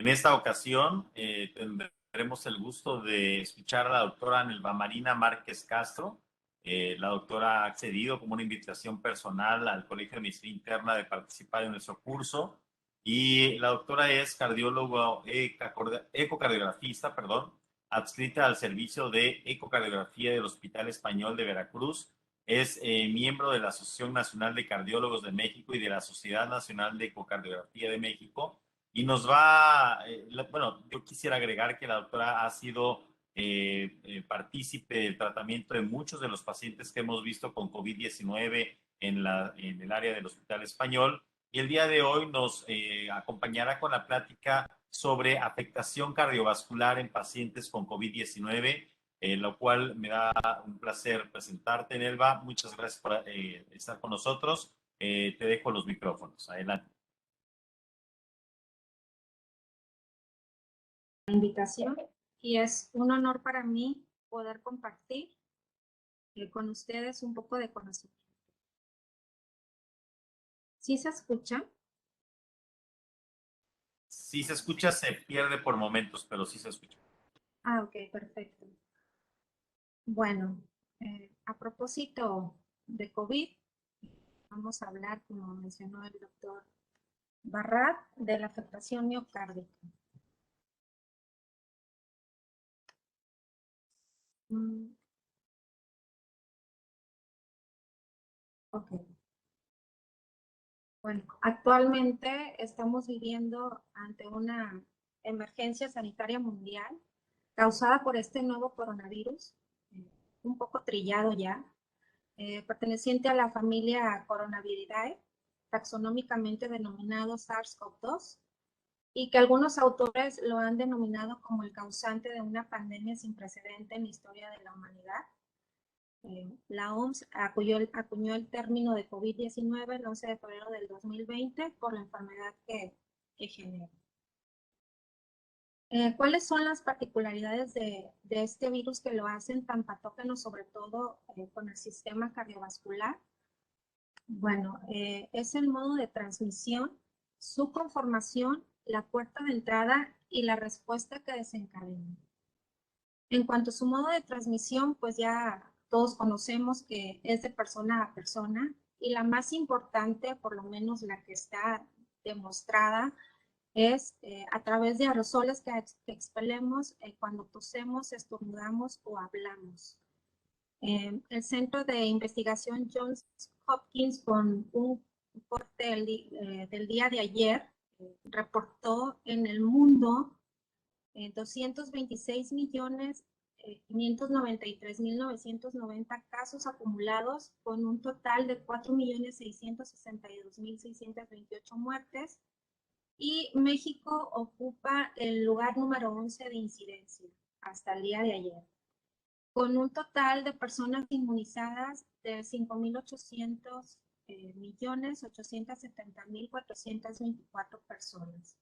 En esta ocasión tendremos el gusto de escuchar a la doctora Nelva Marina Márquez Castro. La doctora ha accedido como una invitación personal al Colegio de Medicina Interna de participar en nuestro curso y la doctora es cardiólogo ecocardiografista, adscrita al servicio de ecocardiografía del Hospital Español de Veracruz. Es miembro de la Asociación Nacional de Cardiólogos de México y de la Sociedad Nacional de Ecocardiografía de México. Y nos va, bueno, yo quisiera agregar que la doctora ha sido partícipe del tratamiento de muchos de los pacientes que hemos visto con COVID-19 en el área del Hospital Español. Y el día de hoy nos acompañará con la plática sobre afectación cardiovascular en pacientes con COVID-19, lo cual me da un placer presentarte, Nelva. Muchas gracias por estar con nosotros. Te dejo los micrófonos. Adelante. Invitación y es un honor para mí poder compartir con ustedes un poco de conocimiento. ¿Sí se escucha? Si se escucha, se pierde por momentos, pero sí se escucha. Ah, ok, perfecto. Bueno, a propósito de COVID, vamos a hablar, como mencionó el doctor Barrat, de la afectación miocárdica. Ok. Bueno, actualmente estamos viviendo ante una emergencia sanitaria mundial causada por este nuevo coronavirus, un poco trillado ya, perteneciente a la familia Coronaviridae, taxonómicamente denominado SARS-CoV-2, y que algunos autores lo han denominado como el causante de una pandemia sin precedente en la historia de la humanidad. La OMS acuñó el término de COVID-19 el 11 de febrero del 2020 por la enfermedad que genera. ¿Cuáles son las particularidades de este virus que lo hacen tan patógeno, sobre todo con el sistema cardiovascular? Bueno, es el modo de transmisión, su conformación, la puerta de entrada y la respuesta que desencadena. En cuanto a su modo de transmisión, pues ya todos conocemos que es de persona a persona y la más importante, por lo menos la que está demostrada, es a través de aerosoles que expelemos cuando tosemos, estornudamos o hablamos. El Centro de Investigación Johns Hopkins, con un reporte del día de ayer, reportó en el mundo 226.593.990 casos acumulados, con un total de 4.662.628 muertes, y México ocupa el lugar número 11 de incidencia hasta el día de ayer, con un total de personas inmunizadas de 5.800.870.424 personas.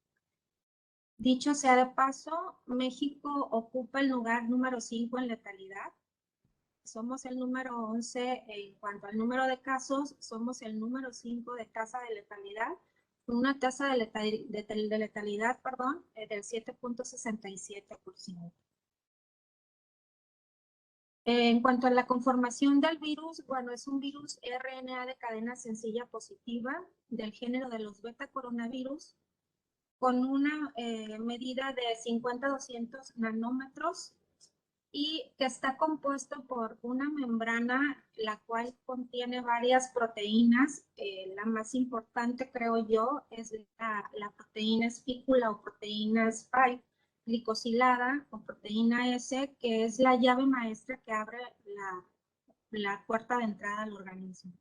Dicho sea de paso, México ocupa el lugar número 5 en letalidad. Somos el número 11 en cuanto al número de casos, somos el número 5 de tasa de letalidad, con una tasa de letalidad del 7.67%. En cuanto a la conformación del virus, bueno, es un virus RNA de cadena sencilla positiva del género de los beta coronavirus, con una medida de 50 a 200 nanómetros y que está compuesto por una membrana la cual contiene varias proteínas. La más importante, creo yo, es la proteína espícula o proteína spike glicosilada o proteína S, que es la llave maestra que abre la puerta de entrada al organismo.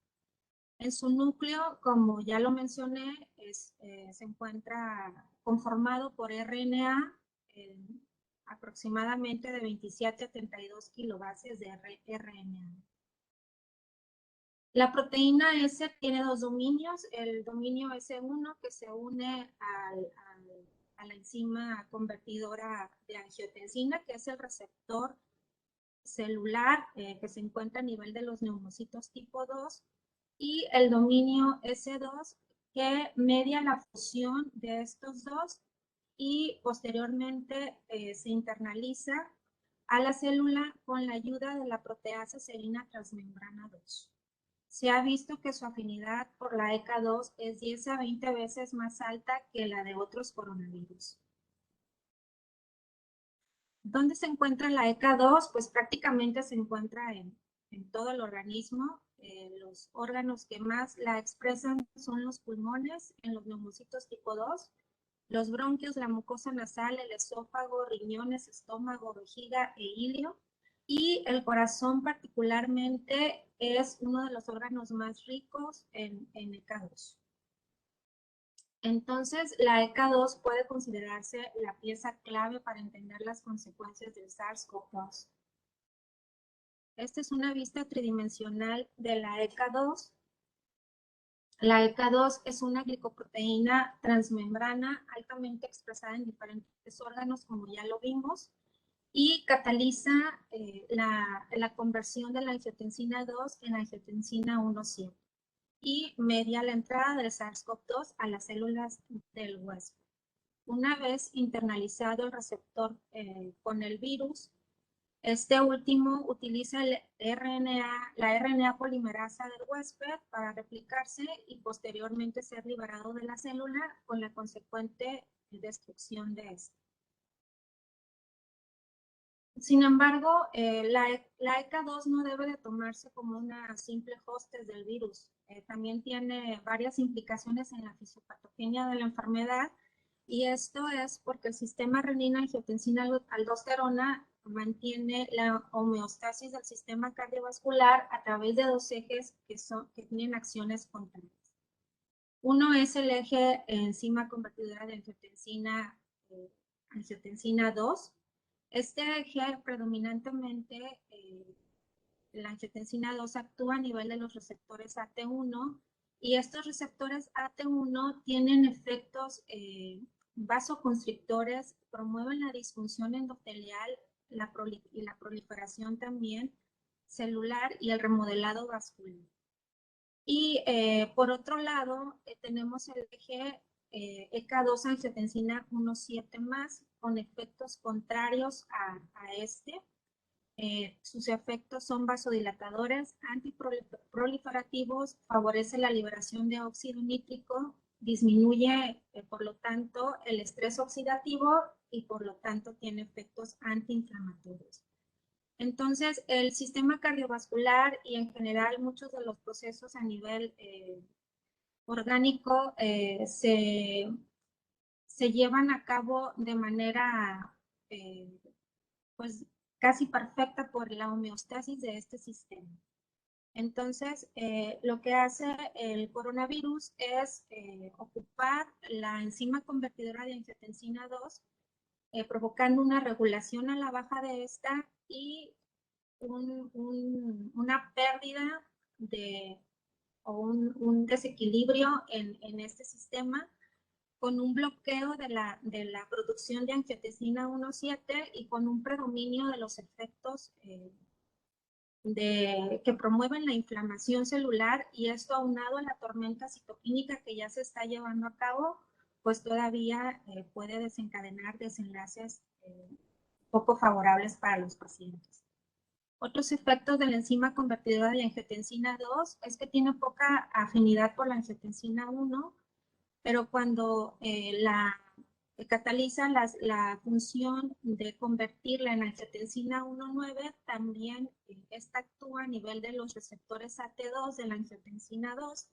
En su núcleo, como ya lo mencioné, se encuentra conformado por RNA, aproximadamente de 27 a 32 kilobases de RNA. La proteína S tiene dos dominios, el dominio S1 que se une a la enzima convertidora de angiotensina, que es el receptor celular que se encuentra a nivel de los neumocitos tipo 2, y el dominio S2 que media la fusión de estos dos y posteriormente se internaliza a la célula con la ayuda de la proteasa serina transmembrana 2. Se ha visto que su afinidad por la ECA2 es 10 a 20 veces más alta que la de otros coronavirus. ¿Dónde se encuentra la ECA2? Pues prácticamente se encuentra en todo el organismo. Los órganos que más la expresan son los pulmones, en los neumocitos tipo 2, los bronquios, la mucosa nasal, el esófago, riñones, estómago, vejiga e ilio. Y el corazón particularmente es uno de los órganos más ricos en ECA2. Entonces, la ECA2 puede considerarse la pieza clave para entender las consecuencias del SARS-CoV-2. Esta es una vista tridimensional de la ECA2. La ECA2 es una glicoproteína transmembrana altamente expresada en diferentes órganos, como ya lo vimos, y cataliza la conversión de la angiotensina 2 en angiotensina 1,7 y media la entrada del SARS-CoV-2 a las células del huésped. Una vez internalizado el receptor con el virus, este último utiliza la RNA polimerasa del huésped para replicarse y posteriormente ser liberado de la célula con la consecuente destrucción de esta. Sin embargo, la ECA2 no debe de tomarse como una simple hostes del virus. También tiene varias implicaciones en la fisiopatogenia de la enfermedad, y esto es porque el sistema renina-angiotensina-aldosterona mantiene la homeostasis del sistema cardiovascular a través de dos ejes que tienen acciones contrarias. Uno es el eje enzima convertidora de angiotensina 2. Este eje predominantemente, la angiotensina 2 actúa a nivel de los receptores AT1, y estos receptores AT1 tienen efectos vasoconstrictores, promueven la disfunción endotelial y la proliferación también celular y el remodelado vascular. Y por otro lado, tenemos el eje ECA2 angiotensina 1,7 más, con efectos contrarios a este. Sus efectos son vasodilatadores, antiproliferativos, favorece la liberación de óxido nítrico, disminuye, por lo tanto, el estrés oxidativo y, por lo tanto, tiene efectos antiinflamatorios. Entonces, el sistema cardiovascular y en general muchos de los procesos a nivel orgánico se llevan a cabo de manera pues casi perfecta por la homeostasis de este sistema. Entonces, lo que hace el coronavirus es ocupar la enzima convertidora de angiotensina 2, provocando una regulación a la baja de esta y una pérdida o un desequilibrio en este sistema, con un bloqueo de la producción de angiotensina 1,7 y con un predominio de los efectos que promueven la inflamación celular, y esto aunado a la tormenta citokínica que ya se está llevando a cabo, pues todavía puede desencadenar desenlaces poco favorables para los pacientes. Otros efectos de la enzima convertidora de angiotensina 2 es que tiene poca afinidad por la angiotensina 1, pero cuando cataliza la función de convertirla en angiotensina 1,9, también esta actúa a nivel de los receptores AT2 de la angiotensina 2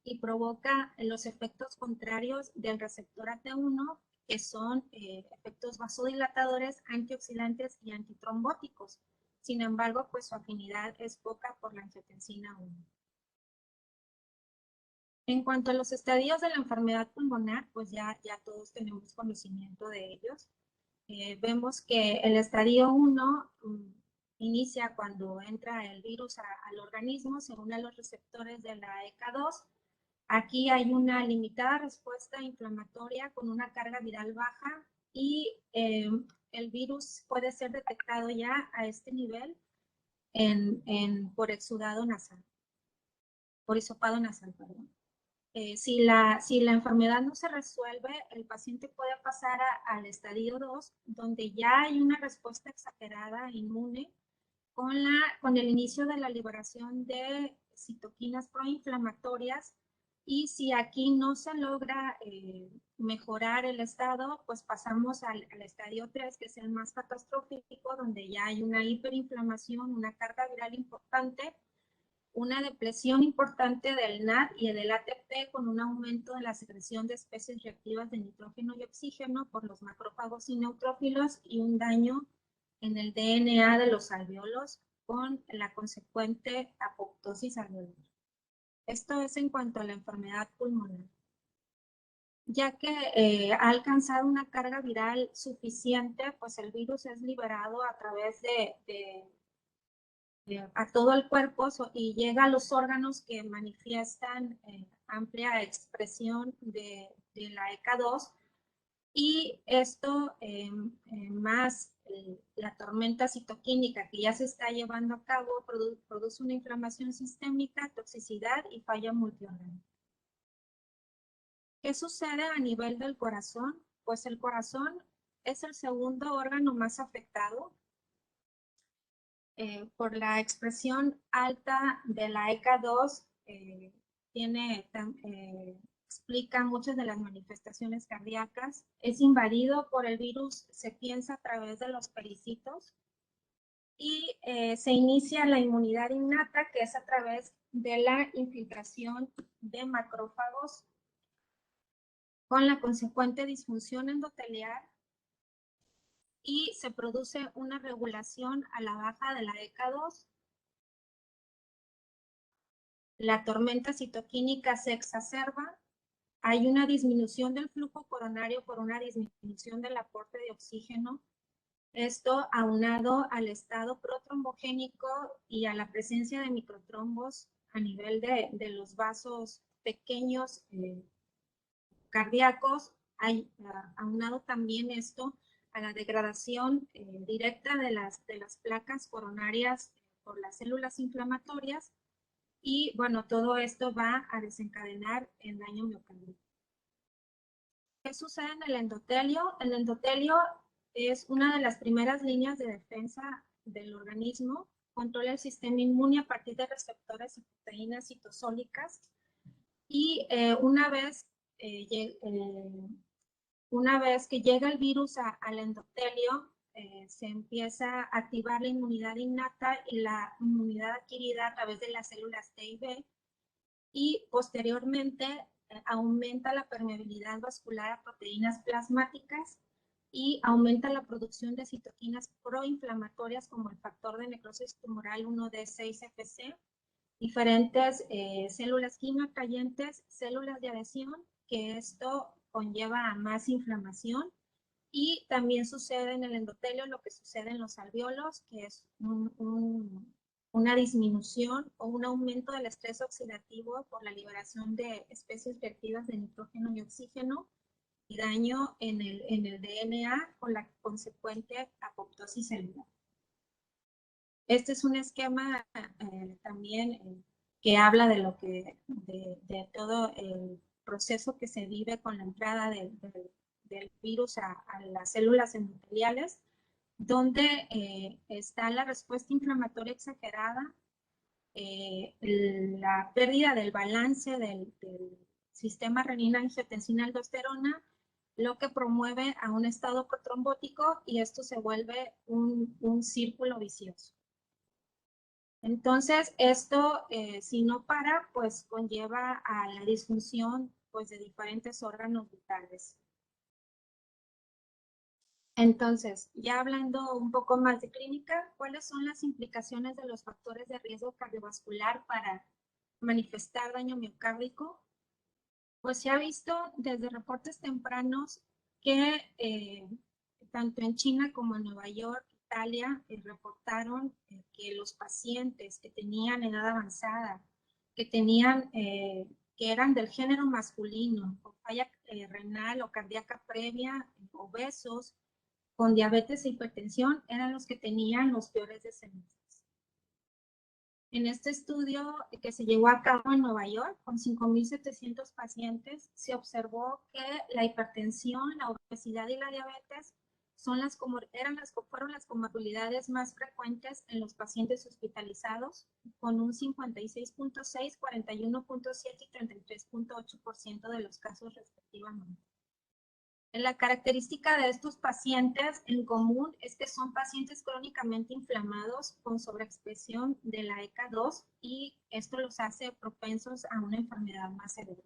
y provoca los efectos contrarios del receptor AT1, que son efectos vasodilatadores, antioxidantes y antitrombóticos. Sin embargo, pues su afinidad es poca por la angiotensina 1. En cuanto a los estadios de la enfermedad pulmonar, pues ya todos tenemos conocimiento de ellos. Vemos que el estadio 1 inicia cuando entra el virus al organismo, se une a los receptores de la ECA2. Aquí hay una limitada respuesta inflamatoria con una carga viral baja, y el virus puede ser detectado ya a este nivel por exudado nasal, por hisopado nasal, perdón. si la enfermedad no se resuelve, el paciente puede pasar al estadio 2, donde ya hay una respuesta exagerada inmune con el inicio de la liberación de citoquinas proinflamatorias. Y si aquí no se logra mejorar el estado, pues pasamos al estadio 3, que es el más catastrófico, donde ya hay una hiperinflamación, una carga viral importante, una depresión importante del NAD y del ATP, con un aumento de la secreción de especies reactivas de nitrógeno y oxígeno por los macrófagos y neutrófilos, y un daño en el DNA de los alvéolos con la consecuente apoptosis alveolar. Esto es en cuanto a la enfermedad pulmonar. Ya que ha alcanzado una carga viral suficiente, pues el virus es liberado a través a todo el cuerpo y llega a los órganos que manifiestan amplia expresión de la ECA2, y esto más la tormenta citoquímica que ya se está llevando a cabo produce una inflamación sistémica, toxicidad y falla multiorgánica. ¿Qué sucede a nivel del corazón? Pues el corazón es el segundo órgano más afectado por la expresión alta de la ECA2. Explica muchas de las manifestaciones cardíacas. Es invadido por el virus, se piensa, a través de los pericitos, y se inicia la inmunidad innata, que es a través de la infiltración de macrófagos, con la consecuente disfunción endotelial, y se produce una regulación a la baja de la ECA2. La tormenta citoquímica se exacerba, hay una disminución del flujo coronario por una disminución del aporte de oxígeno. Esto aunado al estado protrombogénico y a la presencia de microtrombos a nivel de los vasos pequeños cardíacos. Hay aunado también esto a la degradación directa de las placas coronarias por las células inflamatorias, y bueno, todo esto va a desencadenar el daño miocárdico. ¿Qué sucede en el endotelio? El endotelio es una de las primeras líneas de defensa del organismo. Controla el sistema inmune a partir de receptores y proteínas citosólicas, y una vez que llega el virus al endotelio, se empieza a activar la inmunidad innata y la inmunidad adquirida a través de las células T y B, y posteriormente aumenta la permeabilidad vascular a proteínas plasmáticas y aumenta la producción de citoquinas proinflamatorias como el factor de necrosis tumoral 1D6-FC, diferentes células quimioatrayentes, células de adhesión, que esto conlleva a más inflamación. Y también sucede en el endotelio lo que sucede en los alvéolos, que es una disminución o un aumento del estrés oxidativo por la liberación de especies reactivas de nitrógeno y oxígeno, y daño en el DNA con la consecuente apoptosis celular. Este es un esquema también que habla de todo el proceso que se vive con la entrada del virus a las células endoteliales, donde está la respuesta inflamatoria exagerada, la pérdida del balance del sistema renina-angiotensina-aldosterona, lo que promueve a un estado protrombótico, y esto se vuelve un círculo vicioso. Entonces, esto, si no para, pues conlleva a la disfunción pues, de diferentes órganos vitales. Entonces, ya hablando un poco más de clínica, ¿cuáles son las implicaciones de los factores de riesgo cardiovascular para manifestar daño miocárdico? Pues se ha visto desde reportes tempranos que tanto en China como en Nueva York, Italia, reportaron que los pacientes que tenían edad avanzada, que eran del género masculino, con falla renal o cardíaca previa, obesos, con diabetes e hipertensión, eran los que tenían los peores desenlaces. En este estudio que se llevó a cabo en Nueva York con 5.700 pacientes, se observó que la hipertensión, la obesidad y la diabetes fueron las comorbilidades más frecuentes en los pacientes hospitalizados, con un 56.6, 41.7 y 33.8% de los casos respectivamente. La característica de estos pacientes en común es que son pacientes crónicamente inflamados con sobreexpresión de la ECA2 y esto los hace propensos a una enfermedad más severa.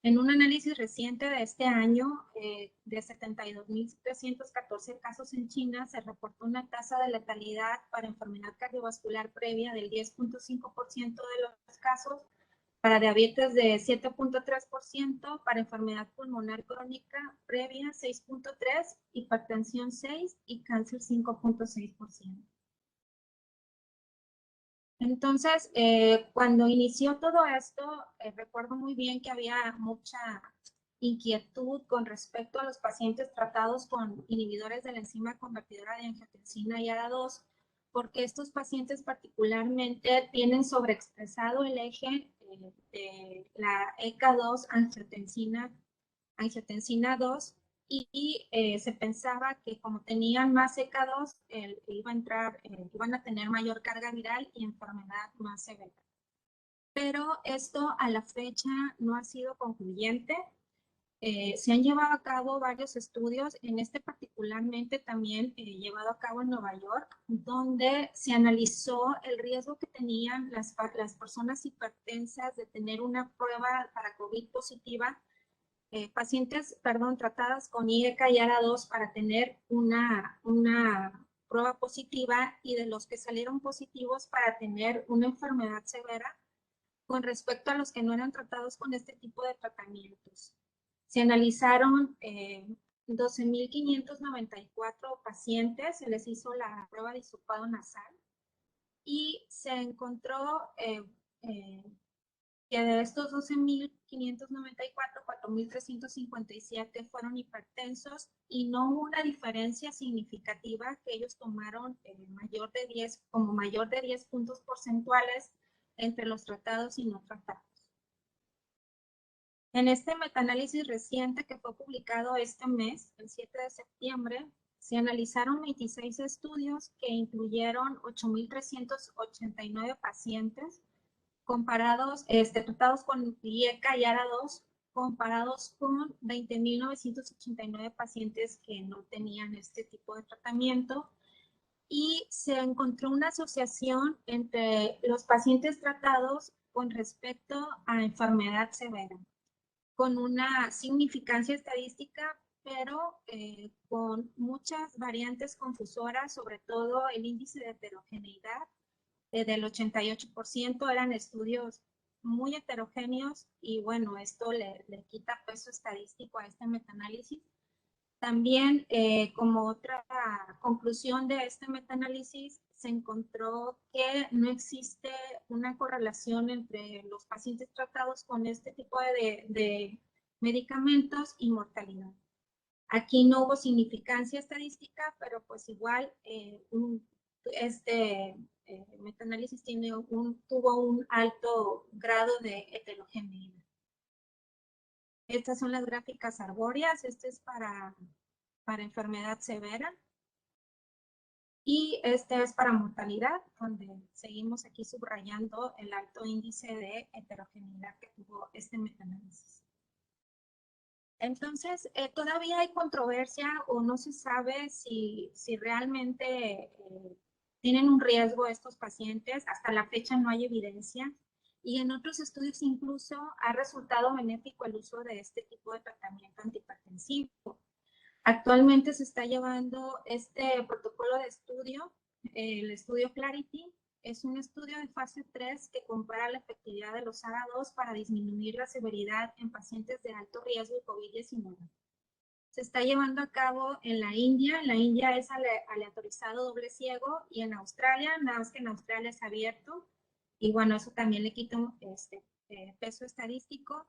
En un análisis reciente de este año, de 72.314 casos en China, se reportó una tasa de letalidad para enfermedad cardiovascular previa del 10.5% de los casos, para diabetes de 7.3%, para enfermedad pulmonar crónica previa 6.3%, hipertensión 6% y cáncer 5.6%. Entonces, cuando inició todo esto, recuerdo muy bien que había mucha inquietud con respecto a los pacientes tratados con inhibidores de la enzima convertidora de angiotensina y ARA2, porque estos pacientes particularmente tienen sobreexpresado el eje de la ECA2 angiotensina 2 y se pensaba que como tenían más ECA2, iban a tener mayor carga viral y enfermedad más severa. Pero esto a la fecha no ha sido concluyente. Se han llevado a cabo varios estudios, en este particularmente también llevado a cabo en Nueva York, donde se analizó el riesgo que tenían las personas hipertensas de tener una prueba para COVID positiva, tratadas con IECA y ARA2 para tener una prueba positiva y de los que salieron positivos para tener una enfermedad severa con respecto a los que no eran tratados con este tipo de tratamientos. Se analizaron 12.594 pacientes, se les hizo la prueba de hisopado nasal y se encontró que de estos 12.594, 4.357 fueron hipertensos y no hubo una diferencia significativa que ellos tomaron mayor de 10 puntos porcentuales entre los tratados y no tratados. En este metaanálisis reciente que fue publicado este mes, el 7 de septiembre, se analizaron 26 estudios que incluyeron 8.389 pacientes comparados, tratados con IECA y ARA2, comparados con 20.989 pacientes que no tenían este tipo de tratamiento. Y se encontró una asociación entre los pacientes tratados con respecto a enfermedad severa, con una significancia estadística, pero con muchas variantes confusoras, sobre todo el índice de heterogeneidad del 88%, eran estudios muy heterogéneos y bueno, esto le quita peso estadístico a este metaanálisis. También, como otra conclusión de este metaanálisis, se encontró que no existe una correlación entre los pacientes tratados con este tipo de medicamentos y mortalidad. Aquí no hubo significancia estadística, pero pues igual este metaanálisis tuvo un alto grado de heterogeneidad. Estas son las gráficas arbóreas. Este es para enfermedad severa. Y este es para mortalidad, donde seguimos aquí subrayando el alto índice de heterogeneidad que tuvo este metaanálisis. Entonces, todavía hay controversia o no se sabe si realmente tienen un riesgo estos pacientes. Hasta la fecha no hay evidencia. Y en otros estudios incluso ha resultado benéfico el uso de este tipo de tratamiento antihipertensivo. Actualmente se está llevando este protocolo de estudio, el estudio Clarity. Es un estudio de fase 3 que compara la efectividad de los ARA2 para disminuir la severidad en pacientes de alto riesgo de COVID-19. Se está llevando a cabo en la India. En la India es aleatorizado doble ciego y en Australia, nada más que en Australia es abierto. Y bueno, eso también le quita peso estadístico.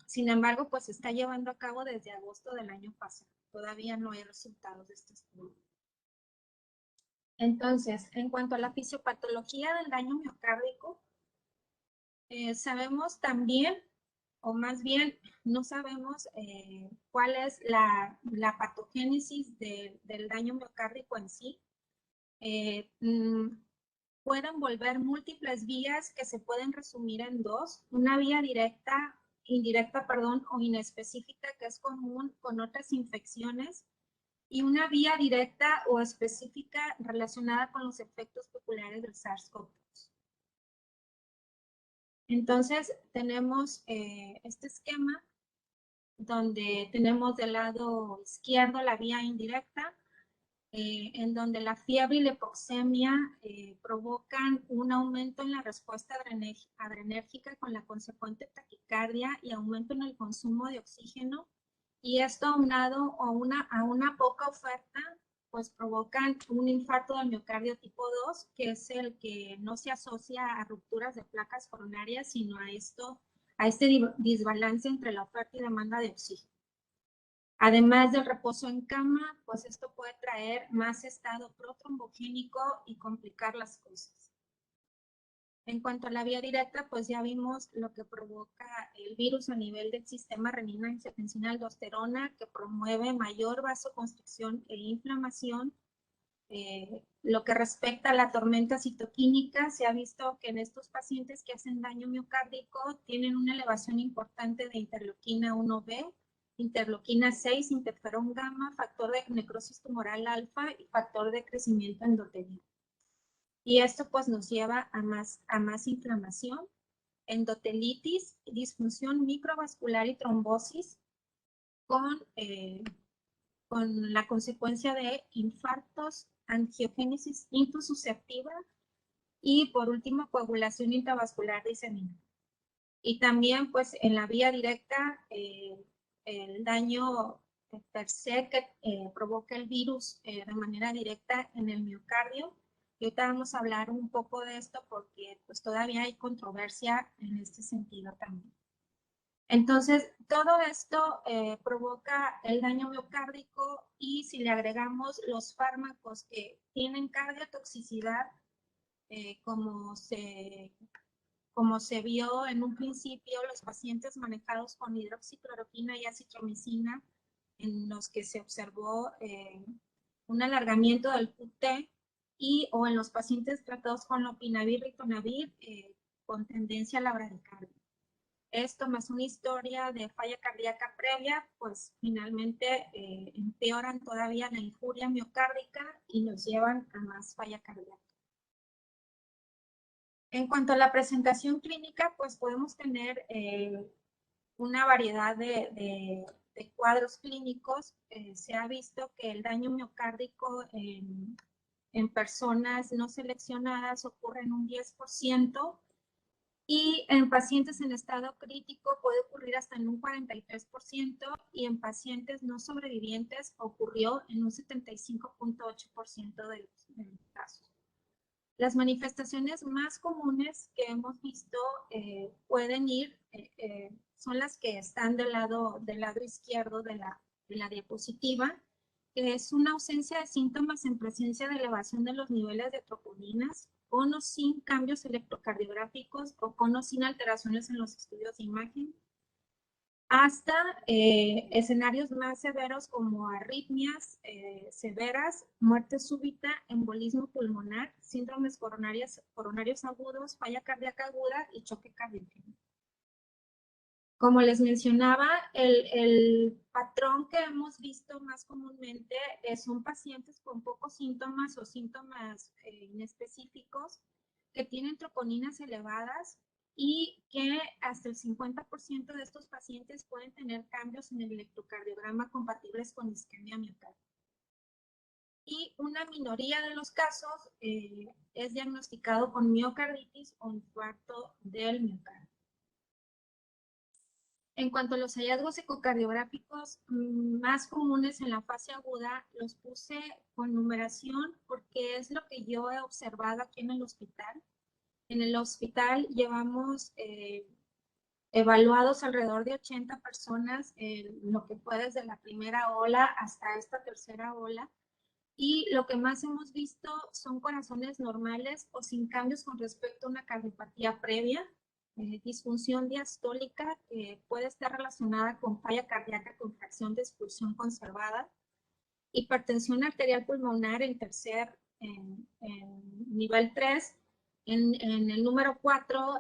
Sin embargo, pues se está llevando a cabo desde agosto del año pasado. Todavía no hay resultados de este estudio. Entonces, en cuanto a la fisiopatología del daño miocárdico, sabemos también, o más bien no sabemos cuál es la patogénesis del daño miocárdico en sí. Pueden volver múltiples vías que se pueden resumir en dos. Una vía indirecta, o inespecífica, que es común con otras infecciones, y una vía directa o específica relacionada con los efectos peculiares del SARS-CoV-2. Entonces, tenemos este esquema donde tenemos del lado izquierdo la vía indirecta, en donde la fiebre y la hipoxemia provocan un aumento en la respuesta adrenérgica con la consecuente taquicardia y aumento en el consumo de oxígeno. Y esto aunado a una poca oferta, pues provocan un infarto del miocardio tipo 2, que es el que no se asocia a rupturas de placas coronarias, sino a este desbalance entre la oferta y demanda de oxígeno. Además del reposo en cama, pues esto puede traer más estado protrombogénico y complicar las cosas. En cuanto a la vía directa, pues ya vimos lo que provoca el virus a nivel del sistema renina-angiotensina-aldosterona, que promueve mayor vasoconstricción e inflamación. Lo que respecta a la tormenta citoquímica, se ha visto que en estos pacientes que hacen daño miocárdico tienen una elevación importante de interleuquina 1B, interleuquina 6, interferón gamma, factor de necrosis tumoral alfa y factor de crecimiento endotelial. Y esto pues nos lleva a más inflamación, endotelitis, disfunción microvascular y trombosis con la consecuencia de infartos, angiogénesis intususceptiva y por último coagulación intravascular diseminada. Y también pues en la vía directa el daño per se que provoca el virus de manera directa en el miocardio. Y ahorita vamos a hablar un poco de esto porque pues todavía hay controversia en este sentido también. Entonces, todo esto provoca el daño miocárdico y si le agregamos los fármacos que tienen cardiotoxicidad, como se vio en un principio, los pacientes manejados con hidroxicloroquina y acitromicina, en los que se observó un alargamiento del QT, o en los pacientes tratados con lopinavir, ritonavir, con tendencia a la bradicardia. Esto más una historia de falla cardíaca previa, pues finalmente empeoran todavía la injuria miocárdica y nos llevan a más falla cardíaca. En cuanto a la presentación clínica, pues podemos tener una variedad de cuadros clínicos. Se ha visto que el daño miocárdico en personas no seleccionadas ocurre en un 10%, y en pacientes en estado crítico puede ocurrir hasta en un 43%, y en pacientes no sobrevivientes ocurrió en un 75.8% de los casos. Las manifestaciones más comunes que hemos visto son las que están del lado izquierdo de la diapositiva, que es una ausencia de síntomas en presencia de elevación de los niveles de troponinas, con o sin cambios electrocardiográficos o con o sin alteraciones en los estudios de imagen, hasta escenarios más severos como arritmias severas, muerte súbita, embolismo pulmonar, síndromes coronarios agudos, falla cardíaca aguda y choque cardíaco. Como les mencionaba, el patrón que hemos visto más comúnmente son pacientes con pocos síntomas o síntomas inespecíficos que tienen troponinas elevadas y que hasta el 50% de estos pacientes pueden tener cambios en el electrocardiograma compatibles con isquemia miocardial. Y una minoría de los casos es diagnosticado con miocarditis o infarto del miocardio. En cuanto a los hallazgos ecocardiográficos más comunes en la fase aguda, los puse con numeración porque es lo que yo he observado aquí en el hospital. En el hospital llevamos evaluados alrededor de 80 personas, lo que fue desde la primera ola hasta esta tercera ola. Y lo que más hemos visto son corazones normales o sin cambios con respecto a una cardiopatía previa, disfunción diastólica que puede estar relacionada con falla cardíaca con fracción de expulsión conservada, hipertensión arterial pulmonar en nivel 3. En el número 4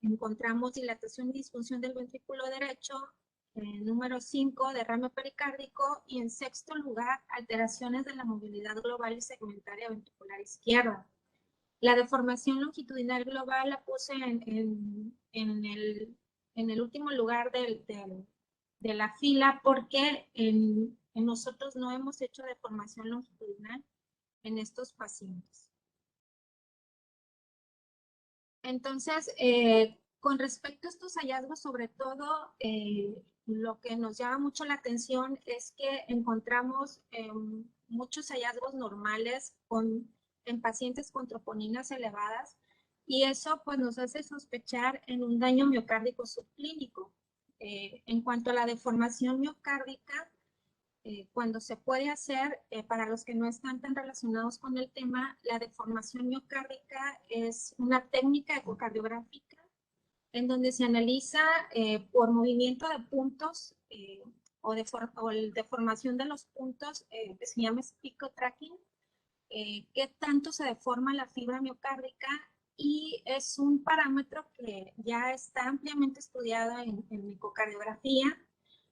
encontramos dilatación y disfunción del ventrículo derecho. En número 5, derrame pericárdico. Y en sexto lugar, alteraciones de la movilidad global y segmentaria ventricular izquierda. La deformación longitudinal global la puse en el último lugar de la fila porque en nosotros no hemos hecho deformación longitudinal en estos pacientes. Entonces, con respecto a estos hallazgos, sobre todo, lo que nos llama mucho la atención es que encontramos muchos hallazgos normales en pacientes con troponinas elevadas, y eso pues nos hace sospechar en un daño miocárdico subclínico. En cuanto a la deformación miocárdica, cuando se puede hacer, para los que no están tan relacionados con el tema, la deformación miocárdica es una técnica ecocardiográfica en donde se analiza por movimiento de puntos o deformación de los puntos, que se llama pico tracking, qué tanto se deforma la fibra miocárdica, y es un parámetro que ya está ampliamente estudiado en ecocardiografía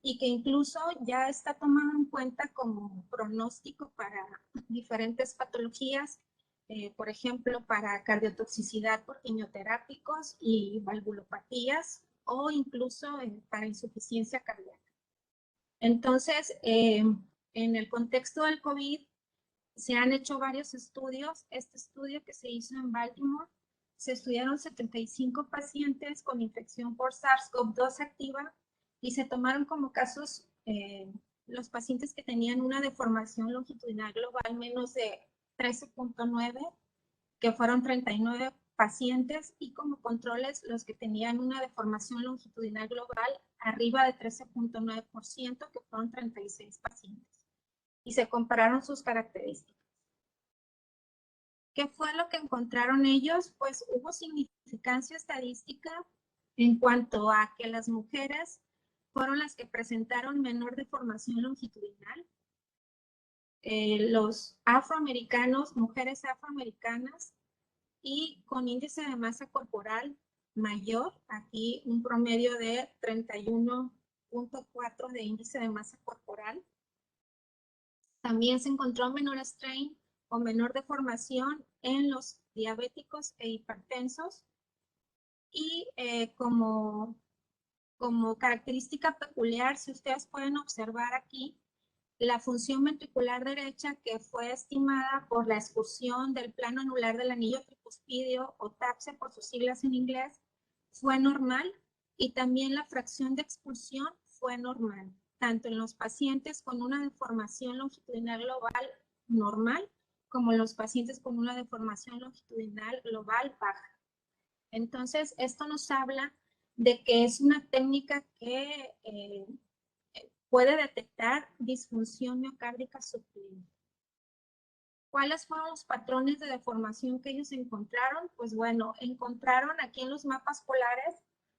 y que incluso ya está tomado en cuenta como pronóstico para diferentes patologías, por ejemplo, para cardiotoxicidad por quimioterápicos y valvulopatías, o incluso para insuficiencia cardíaca. Entonces, en el contexto del COVID, se han hecho varios estudios. Este estudio que se hizo en Baltimore, se estudiaron 75 pacientes con infección por SARS-CoV-2 activa y se tomaron como casos los pacientes que tenían una deformación longitudinal global menos de 13.9, que fueron 39 pacientes, y como controles los que tenían una deformación longitudinal global arriba de 13.9%, que fueron 36 pacientes. Y se compararon sus características. ¿Qué fue lo que encontraron ellos? Pues hubo significancia estadística en cuanto a que las mujeres fueron las que presentaron menor deformación longitudinal. Los afroamericanos, mujeres afroamericanas y con índice de masa corporal mayor, aquí un promedio de 31.4 de índice de masa corporal. También se encontró menor strain o menor deformación en los diabéticos e hipertensos. Y como característica peculiar, si ustedes pueden observar aquí, la función ventricular derecha, que fue estimada por la excursión del plano anular del anillo tricuspidio, o TAPSE por sus siglas en inglés, fue normal, y también la fracción de expulsión fue normal, tanto en los pacientes con una deformación longitudinal global normal como en los pacientes con una deformación longitudinal global baja. Entonces, esto nos habla de que es una técnica que puede detectar disfunción miocárdica subclínica. ¿Cuáles fueron los patrones de deformación que ellos encontraron? Pues bueno, encontraron aquí en los mapas polares,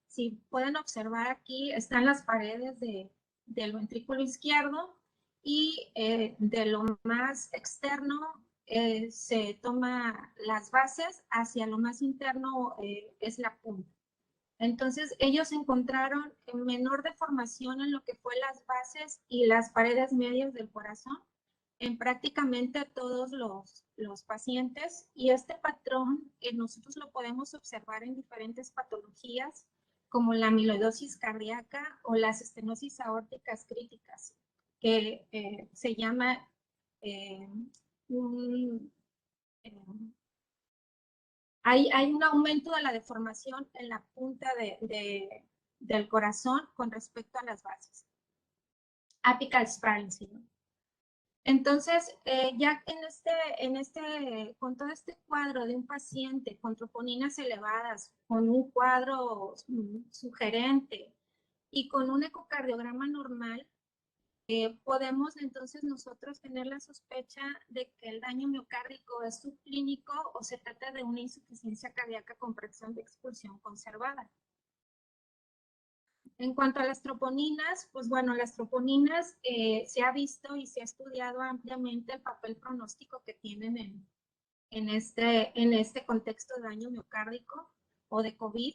si pueden observar aquí, están las paredes del ventrículo izquierdo, y de lo más externo se toma las bases, hacia lo más interno es la punta. Entonces, ellos encontraron menor deformación en lo que fue las bases y las paredes medias del corazón en prácticamente todos los pacientes, y este patrón nosotros lo podemos observar en diferentes patologías como la amiloidosis cardíaca o las estenosis aórticas críticas, que se llama hay un aumento de la deformación en la punta del corazón con respecto a las bases. Apical spiraling syndrome. Entonces, ya con todo este cuadro de un paciente con troponinas elevadas, con un cuadro sugerente y con un ecocardiograma normal, podemos entonces nosotros tener la sospecha de que el daño miocárdico es subclínico o se trata de una insuficiencia cardíaca con fracción de expulsión conservada. En cuanto a las troponinas, pues bueno, las troponinas se ha visto y se ha estudiado ampliamente el papel pronóstico que tienen en este contexto de daño miocárdico o de COVID.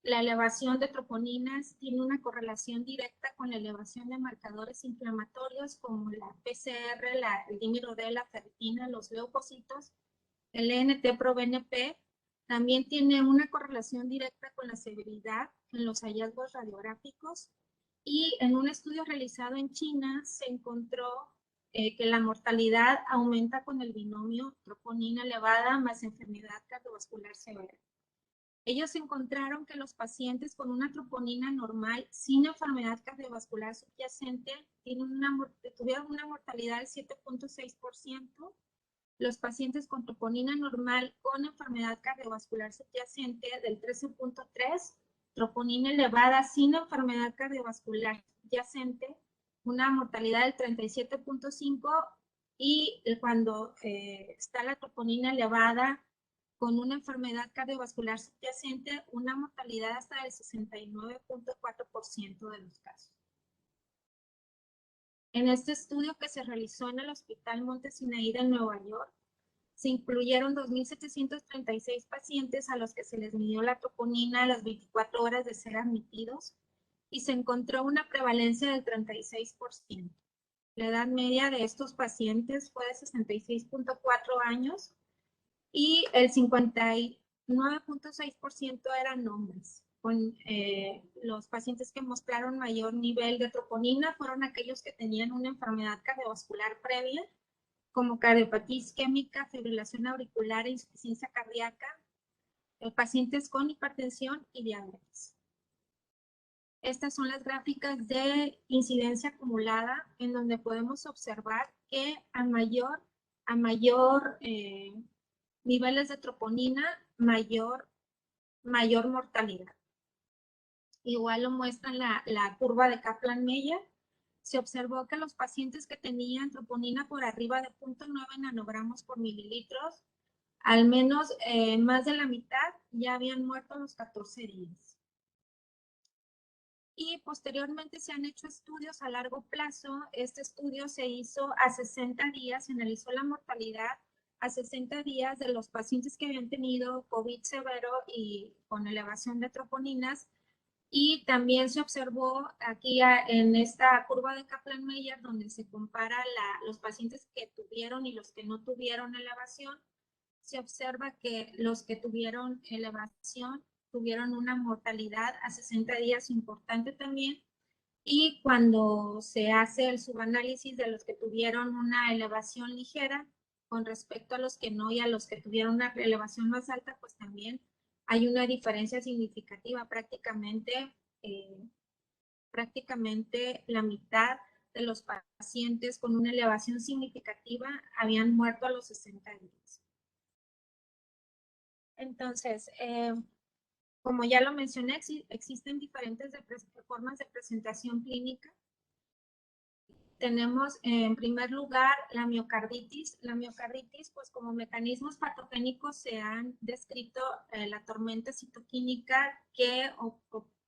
La elevación de troponinas tiene una correlación directa con la elevación de marcadores inflamatorios como la PCR, el dímero D, la ferritina, los leucocitos, el ENT-proBNP. También tiene una correlación directa con la severidad en los hallazgos radiográficos y en un estudio realizado en China se encontró que la mortalidad aumenta con el binomio troponina elevada más enfermedad cardiovascular severa. Ellos encontraron que los pacientes con una troponina normal sin enfermedad cardiovascular subyacente tuvieron una mortalidad del 7.6%, los pacientes con troponina normal con enfermedad cardiovascular subyacente del 13.3%, troponina elevada sin enfermedad cardiovascular subyacente, una mortalidad del 37.5%, y cuando está la troponina elevada con una enfermedad cardiovascular subyacente, una mortalidad hasta del 69.4% de los casos. En este estudio que se realizó en el Hospital Monte Sinaí de Nueva York, se incluyeron 2.736 pacientes a los que se les midió la troponina a las 24 horas de ser admitidos y se encontró una prevalencia del 36%. La edad media de estos pacientes fue de 66.4 años y el 59.6% eran hombres. Los pacientes que mostraron mayor nivel de troponina fueron aquellos que tenían una enfermedad cardiovascular previa, como cardiopatía isquémica, fibrilación auricular e insuficiencia cardíaca, pacientes con hipertensión y diabetes. Estas son las gráficas de incidencia acumulada, en donde podemos observar que a mayor niveles de troponina, mayor mortalidad. Igual lo muestra la curva de Kaplan-Meier. Se observó que los pacientes que tenían troponina por arriba de 0.9 nanogramos por mililitros, al menos más de la mitad ya habían muerto a los 14 días. Y posteriormente se han hecho estudios a largo plazo. Este estudio se hizo a 60 días, se analizó la mortalidad a 60 días de los pacientes que habían tenido COVID severo y con elevación de troponinas. Y también se observó aquí en esta curva de Kaplan-Meier, donde se compara los pacientes que tuvieron y los que no tuvieron elevación, se observa que los que tuvieron elevación tuvieron una mortalidad a 60 días importante también. Y cuando se hace el subanálisis de los que tuvieron una elevación ligera con respecto a los que no y a los que tuvieron una elevación más alta, pues también hay una diferencia significativa. Prácticamente la mitad de los pacientes con una elevación significativa habían muerto a los 60 días. Entonces, como ya lo mencioné, existen diferentes formas de presentación clínica. Tenemos en primer lugar la miocarditis. La miocarditis, pues como mecanismos patogénicos se han descrito la tormenta citoquímica que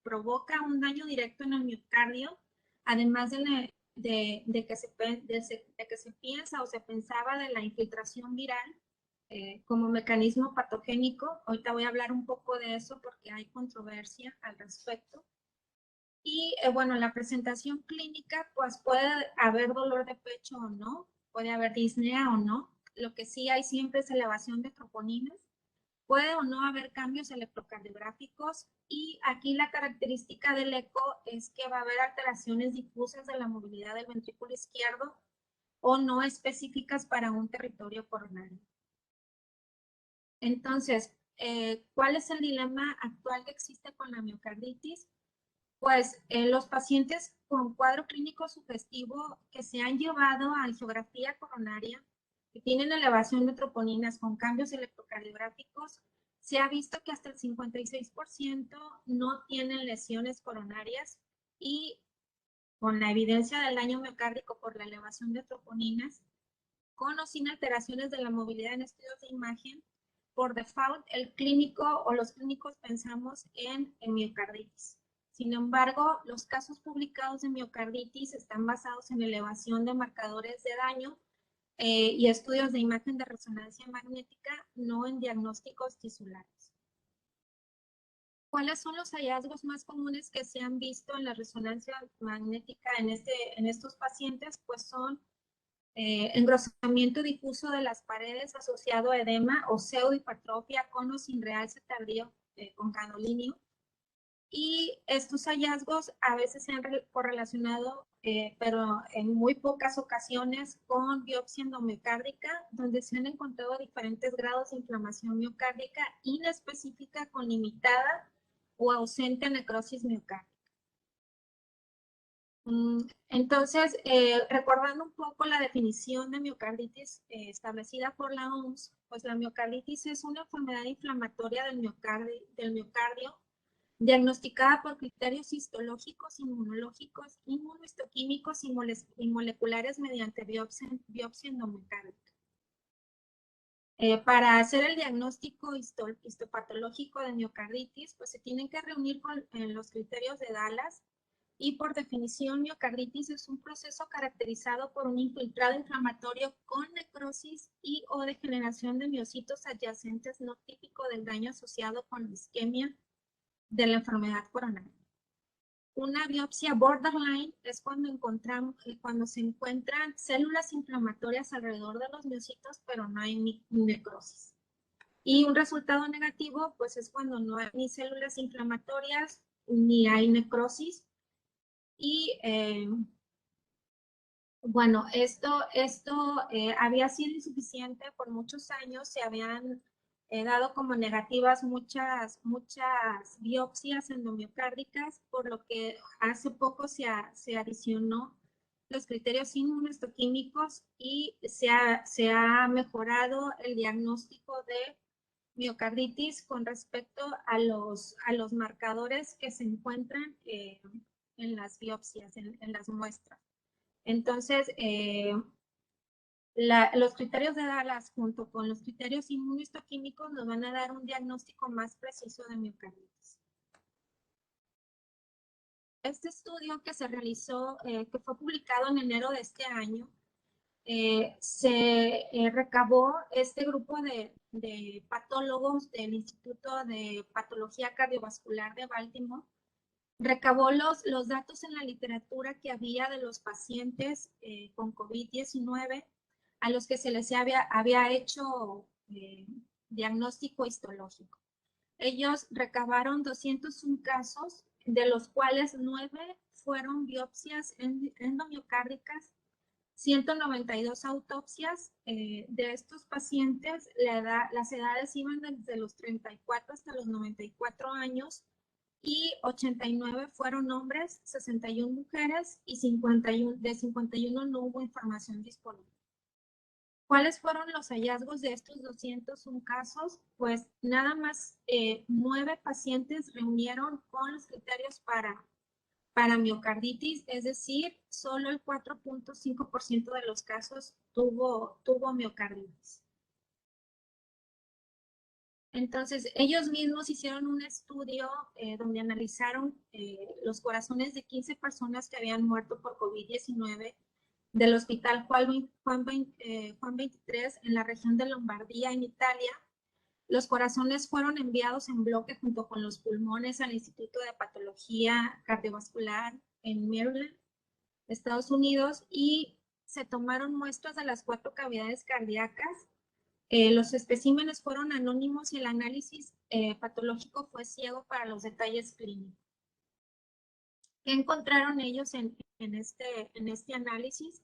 provoca un daño directo en el miocardio, además de que se piensa o se pensaba de la infiltración viral como mecanismo patogénico. Ahorita voy a hablar un poco de eso porque hay controversia al respecto. Y bueno, la presentación clínica, pues puede haber dolor de pecho o no, puede haber disnea o no. Lo que sí hay siempre es elevación de troponinas. Puede o no haber cambios electrocardiográficos, y aquí la característica del eco es que va a haber alteraciones difusas de la movilidad del ventrículo izquierdo o no específicas para un territorio coronario. Entonces, ¿cuál es el dilema actual que existe con la miocarditis? Pues los pacientes con cuadro clínico sugestivo que se han llevado a angiografía coronaria, que tienen elevación de troponinas con cambios electrocardiográficos, se ha visto que hasta el 56% no tienen lesiones coronarias, y con la evidencia del daño miocárdico por la elevación de troponinas, con o sin alteraciones de la movilidad en estudios de imagen, por default el clínico o los clínicos pensamos en miocarditis. Sin embargo, los casos publicados de miocarditis están basados en elevación de marcadores de daño y estudios de imagen de resonancia magnética, no en diagnósticos tisulares. ¿Cuáles son los hallazgos más comunes que se han visto en la resonancia magnética en estos pacientes? Pues son engrosamiento difuso de las paredes asociado a edema o pseudohipertrofia con o sin realce tardío con gadolíneo. Y estos hallazgos a veces se han correlacionado, pero en muy pocas ocasiones, con biopsia endomiocárdica, donde se han encontrado diferentes grados de inflamación miocárdica inespecífica con limitada o ausente necrosis miocárdica. Entonces, recordando un poco la definición de miocarditis establecida por la OMS, pues la miocarditis es una enfermedad inflamatoria del miocardio diagnosticada por criterios histológicos, inmunológicos, inmunohistoquímicos y moleculares mediante biopsia endomiocárdica. Para hacer el diagnóstico histopatológico de miocarditis, pues se tienen que reunir con los criterios de Dallas. Y por definición, miocarditis es un proceso caracterizado por un infiltrado inflamatorio con necrosis y o degeneración de miocitos adyacentes no típico del daño asociado con la isquemia de la enfermedad coronaria. Una biopsia borderline es cuando se encuentran células inflamatorias alrededor de los miocitos, pero no hay necrosis. Y un resultado negativo, pues es cuando no hay ni células inflamatorias ni hay necrosis. Y bueno, esto había sido insuficiente por muchos años, se habían dado como negativas muchas biopsias endomiocárdicas, por lo que hace poco se adicionó los criterios inmunohistoquímicos y se ha mejorado el diagnóstico de miocarditis con respecto a los marcadores que se encuentran en las biopsias, en las muestras. Entonces, los criterios de Dallas junto con los criterios inmunohistoquímicos nos van a dar un diagnóstico más preciso de miocarditis. Este estudio que se realizó, que fue publicado en enero de este año, se recabó este grupo de patólogos del Instituto de Patología Cardiovascular de Baltimore, recabó los datos en la literatura que había de los pacientes con COVID-19 a los que se les había hecho diagnóstico histológico. Ellos recabaron 201 casos, de los cuales 9 fueron biopsias endomiocárdicas, 192 autopsias. De estos pacientes, las edades iban desde los 34 hasta los 94 años, y 89 fueron hombres, 61 mujeres y de 51 no hubo información disponible. ¿Cuáles fueron los hallazgos de estos 201 casos? Pues nada más 9 pacientes reunieron con los criterios para miocarditis, es decir, solo el 4.5% de los casos tuvo miocarditis. Entonces, ellos mismos hicieron un estudio donde analizaron los corazones de 15 personas que habían muerto por COVID-19 del Hospital Juan 23 en la región de Lombardía, en Italia. Los corazones fueron enviados en bloque junto con los pulmones al Instituto de Patología Cardiovascular en Maryland, Estados Unidos, y se tomaron muestras de las 4 cavidades cardíacas. Los especímenes fueron anónimos y el análisis patológico fue ciego para los detalles clínicos. ¿Qué encontraron ellos en este análisis?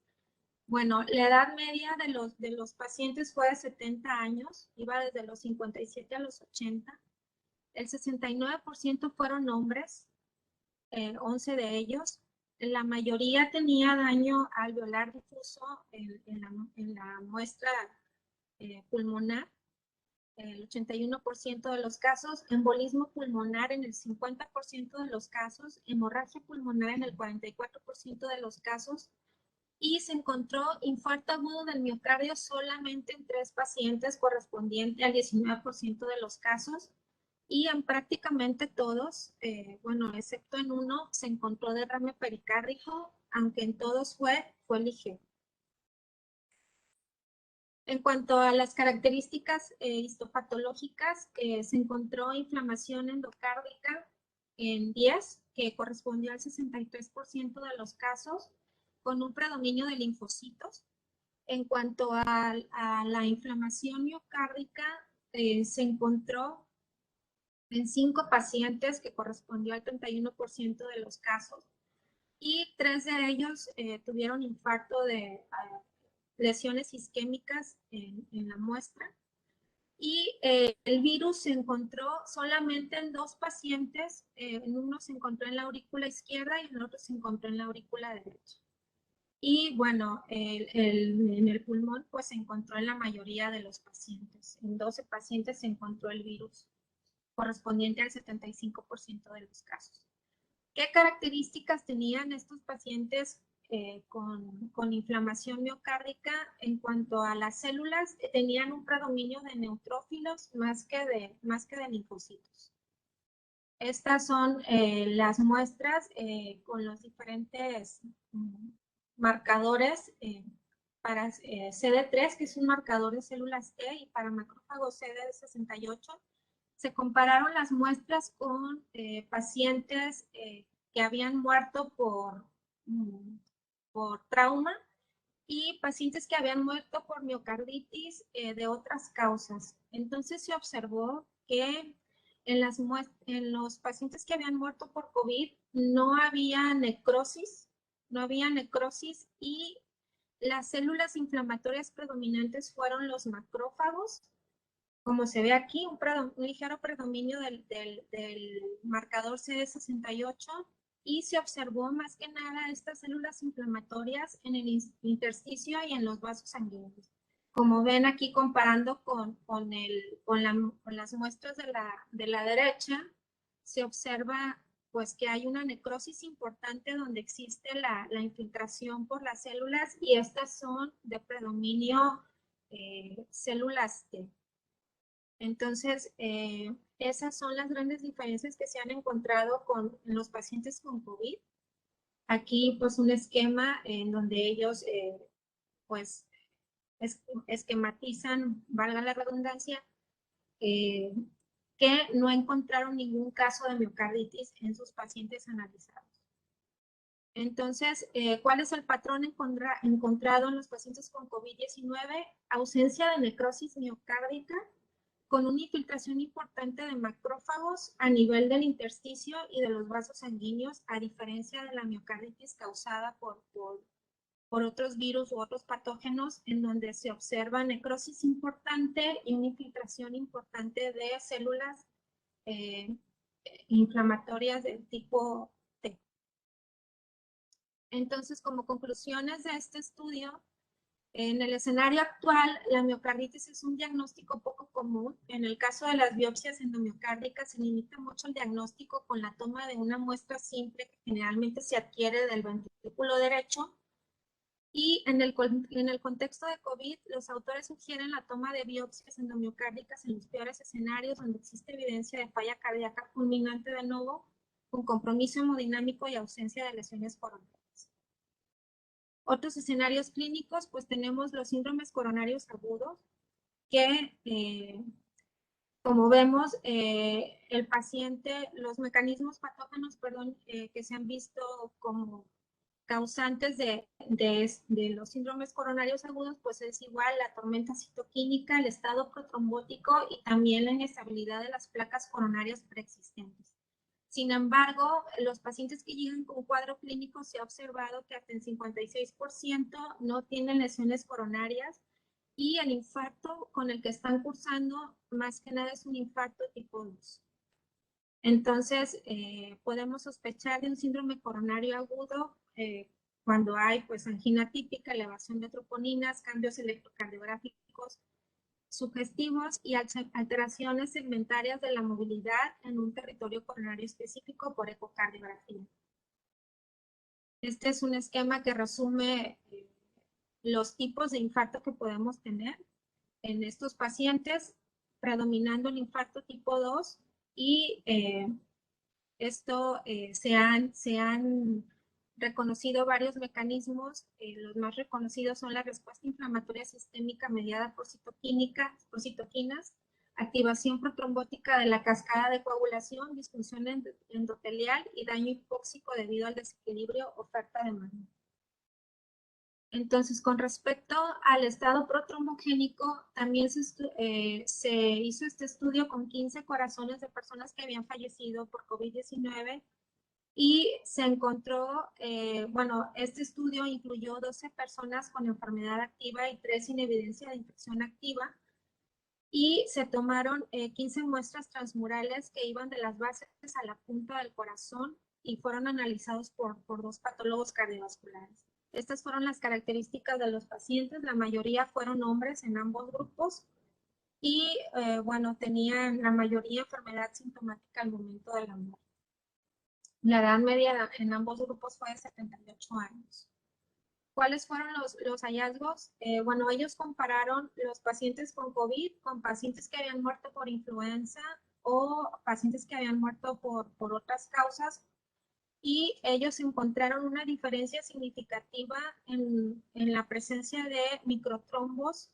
Bueno, la edad media de los pacientes fue de 70 años, iba desde los 57 a los 80. El 69% fueron hombres, 11 de ellos. La mayoría tenía daño alveolar difuso en la muestra pulmonar. el 81% de los casos, embolismo pulmonar en el 50% de los casos, hemorragia pulmonar en el 44% de los casos, y se encontró infarto agudo del miocardio solamente en 3 pacientes, correspondiente al 19% de los casos, y en prácticamente todos, bueno, excepto en uno, se encontró derrame pericárdico, aunque en todos fue ligero. En cuanto a las características histopatológicas, se encontró inflamación endocárdica en 10, que correspondió al 63% de los casos, con un predominio de linfocitos. En cuanto a la inflamación miocárdica, se encontró en 5 pacientes, que correspondió al 31% de los casos, y 3 de ellos tuvieron infarto de lesiones isquémicas en la muestra. Y el virus se encontró solamente en 2 pacientes, en uno se encontró en la aurícula izquierda y en el otro se encontró en la aurícula derecha. Y bueno, en el pulmón pues se encontró en la mayoría de los pacientes. En 12 pacientes se encontró el virus, correspondiente al 75% de los casos. ¿Qué características tenían estos pacientes con inflamación miocárdica? En cuanto a las células, tenían un predominio de neutrófilos más que de linfocitos. Estas son las muestras con los diferentes marcadores para CD3, que es un marcador de células T, y para macrófagos CD68. Se compararon las muestras con pacientes que habían muerto por trauma y pacientes que habían muerto por miocarditis de otras causas. Entonces se observó que en los pacientes que habían muerto por COVID no había necrosis y las células inflamatorias predominantes fueron los macrófagos, como se ve aquí, un ligero predominio del marcador CD68, y se observó más que nada estas células inflamatorias en el intersticio y en los vasos sanguíneos. Como ven aquí, comparando con las muestras de la derecha, se observa pues que hay una necrosis importante donde existe la infiltración por las células, y estas son de predominio células T. Entonces, esas son las grandes diferencias que se han encontrado en los pacientes con COVID. Aquí, pues, un esquema en donde ellos, pues, esquematizan, valga la redundancia, que no encontraron ningún caso de miocarditis en sus pacientes analizados. Entonces, ¿cuál es el patrón encontrado en los pacientes con COVID-19? Ausencia de necrosis miocárdica, con una infiltración importante de macrófagos a nivel del intersticio y de los vasos sanguíneos, a diferencia de la miocarditis causada por otros virus u otros patógenos, en donde se observa necrosis importante y una infiltración importante de células inflamatorias del tipo T. Entonces, como conclusiones de este estudio, en el escenario actual, la miocarditis es un diagnóstico poco común. En el caso de las biopsias endomiocárdicas, se limita mucho el diagnóstico con la toma de una muestra simple que generalmente se adquiere del ventrículo derecho. Y en el contexto de COVID, los autores sugieren la toma de biopsias endomiocárdicas en los peores escenarios donde existe evidencia de falla cardíaca fulminante de nuevo, con compromiso hemodinámico y ausencia de lesiones coronarias. Otros escenarios clínicos, pues tenemos los síndromes coronarios agudos, que como vemos, el paciente, los mecanismos patógenos, que se han visto como causantes de los síndromes coronarios agudos, pues es igual la tormenta citoquímica, el estado protrombótico y también la inestabilidad de las placas coronarias preexistentes. Sin embargo, los pacientes que llegan con cuadro clínico, se ha observado que hasta el 56% no tienen lesiones coronarias, y el infarto con el que están cursando más que nada es un infarto tipo 2. Entonces, podemos sospechar de un síndrome coronario agudo cuando hay pues angina típica, elevación de troponinas, cambios electrocardiográficos sugestivos y alteraciones segmentarias de la movilidad en un territorio coronario específico por ecocardiografía. Este es un esquema que resume los tipos de infarto que podemos tener en estos pacientes, predominando el infarto tipo 2 y se han reconocido varios mecanismos. Los más reconocidos son la respuesta inflamatoria sistémica mediada por citoquinas, activación protrombótica de la cascada de coagulación, disfunción endotelial y daño hipóxico debido al desequilibrio oferta-demanda. Entonces, con respecto al estado protrombogénico, también se hizo este estudio con 15 corazones de personas que habían fallecido por COVID-19 y se encontró, este estudio incluyó 12 personas con enfermedad activa y 3 sin evidencia de infección activa, y se tomaron 15 muestras transmurales que iban de las bases a la punta del corazón y fueron analizados por 2 patólogos cardiovasculares. Estas fueron las características de los pacientes. La mayoría fueron hombres en ambos grupos y, tenían la mayoría enfermedad sintomática al momento de la muerte. La edad media en ambos grupos fue de 78 años. ¿Cuáles fueron los hallazgos? Ellos compararon los pacientes con COVID con pacientes que habían muerto por influenza o pacientes que habían muerto por otras causas, y ellos encontraron una diferencia significativa en la presencia de microtrombos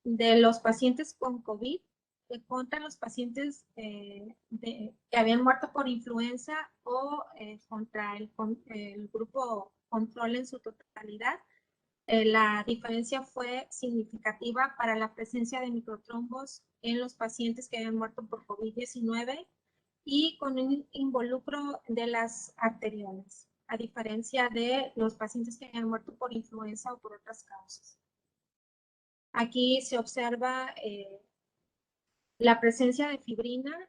de los pacientes con COVID contra los pacientes que habían muerto por influenza o contra el grupo control en su totalidad. La diferencia fue significativa para la presencia de microtrombos en los pacientes que habían muerto por COVID-19 y con un involucro de las arteriolas, a diferencia de los pacientes que habían muerto por influenza o por otras causas. Aquí se observa la presencia de fibrina.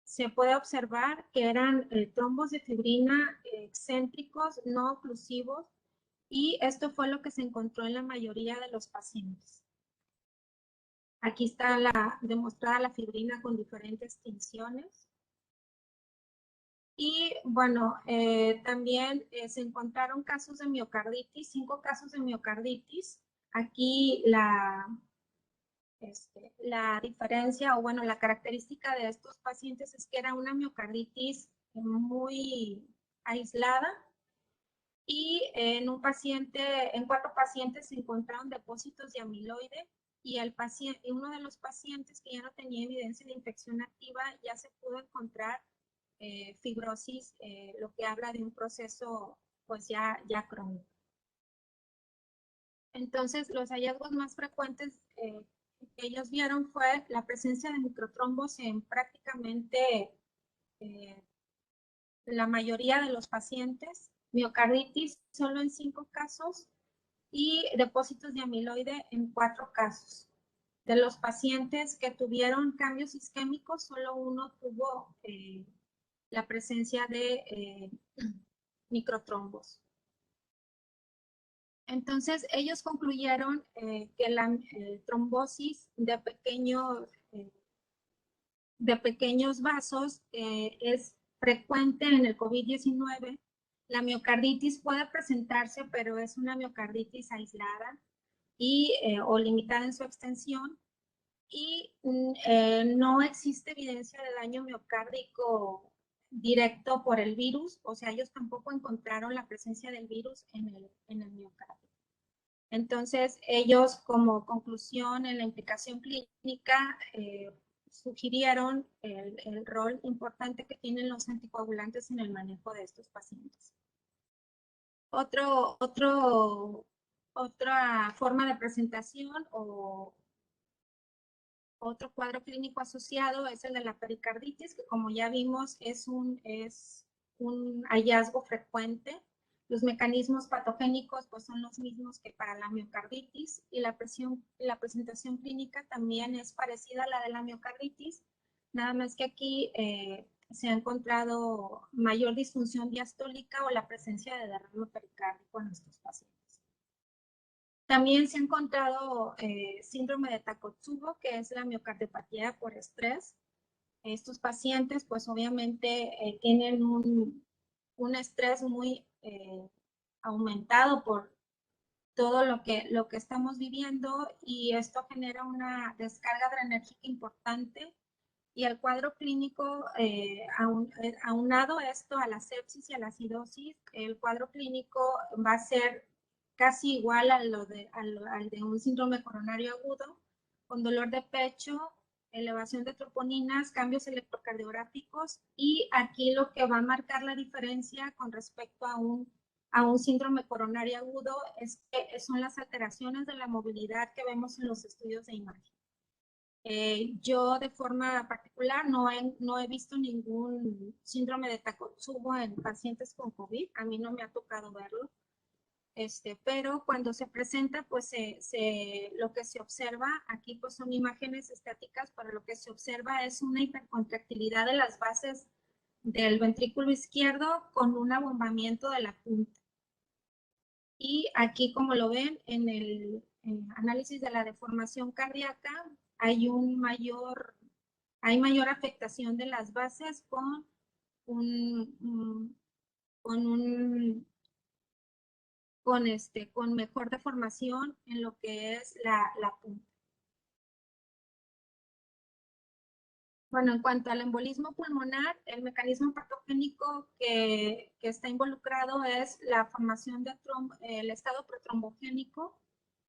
Se puede observar que eran trombos de fibrina excéntricos, no oclusivos, y esto fue lo que se encontró en la mayoría de los pacientes. Aquí está demostrada la fibrina con diferentes tinciones. Y también se encontraron casos de miocarditis, 5 casos de miocarditis. Aquí la diferencia la característica de estos pacientes es que era una miocarditis muy aislada, y en 4 pacientes se encontraron depósitos de amiloide, y uno de los pacientes que ya no tenía evidencia de infección activa ya se pudo encontrar fibrosis, lo que habla de un proceso pues ya crónico. Entonces, los hallazgos más frecuentes que ellos vieron fue la presencia de microtrombos en prácticamente la mayoría de los pacientes, miocarditis solo en 5 casos y depósitos de amiloide en 4 casos. De los pacientes que tuvieron cambios isquémicos, solo uno tuvo la presencia de microtrombos. Entonces, ellos concluyeron que la trombosis de pequeños vasos es frecuente en el COVID-19. La miocarditis puede presentarse, pero es una miocarditis aislada o limitada en su extensión, y no existe evidencia de daño miocárdico directo por el virus, o sea, ellos tampoco encontraron la presencia del virus en el miocardio. Entonces, ellos como conclusión en la implicación clínica sugirieron el rol importante que tienen los anticoagulantes en el manejo de estos pacientes. Otra forma de presentación o otro cuadro clínico asociado es el de la pericarditis, que como ya vimos es un hallazgo frecuente. Los mecanismos patogénicos pues son los mismos que para la miocarditis, y la presentación clínica también es parecida a la de la miocarditis, nada más que aquí se ha encontrado mayor disfunción diastólica o la presencia de derrame pericárdico en estos pacientes. También se ha encontrado síndrome de Takotsubo, que es la miocardiopatía por estrés. Estos pacientes, pues obviamente tienen un estrés muy aumentado por todo lo que estamos viviendo y esto genera una descarga adrenérgica importante y el cuadro clínico, aunado esto a la sepsis y a la acidosis, el cuadro clínico va a ser casi igual a al de un síndrome coronario agudo, con dolor de pecho, elevación de troponinas, cambios electrocardiográficos y aquí lo que va a marcar la diferencia con respecto a un síndrome coronario agudo es que son las alteraciones de la movilidad que vemos en los estudios de imagen. Yo de forma particular no he visto ningún síndrome de Takotsubo en pacientes con COVID, a mí no me ha tocado verlo, pero cuando se presenta, pues lo que se observa, aquí pues son imágenes estáticas, pero lo que se observa es una hipercontractilidad de las bases del ventrículo izquierdo con un abombamiento de la punta. Y aquí, como lo ven, en el análisis de la deformación cardíaca, hay mayor afectación de las bases con con mejor deformación en lo que es la punta. Bueno, en cuanto al embolismo pulmonar, el mecanismo patogénico que está involucrado es la formación de el estado protrombogénico.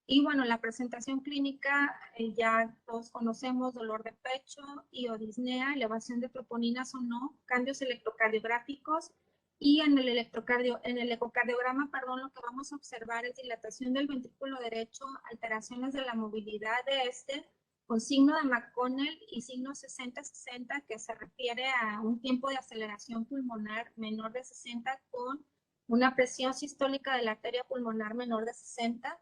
Y bueno, la presentación clínica, ya todos conocemos dolor de pecho, iodisnea, elevación de troponinas o no, cambios electrocardiográficos y en el ecocardiograma, perdón, lo que vamos a observar es dilatación del ventrículo derecho, alteraciones de la movilidad de con signo de McConnell y signo 60-60, que se refiere a un tiempo de aceleración pulmonar menor de 60 con una presión sistólica de la arteria pulmonar menor de 60,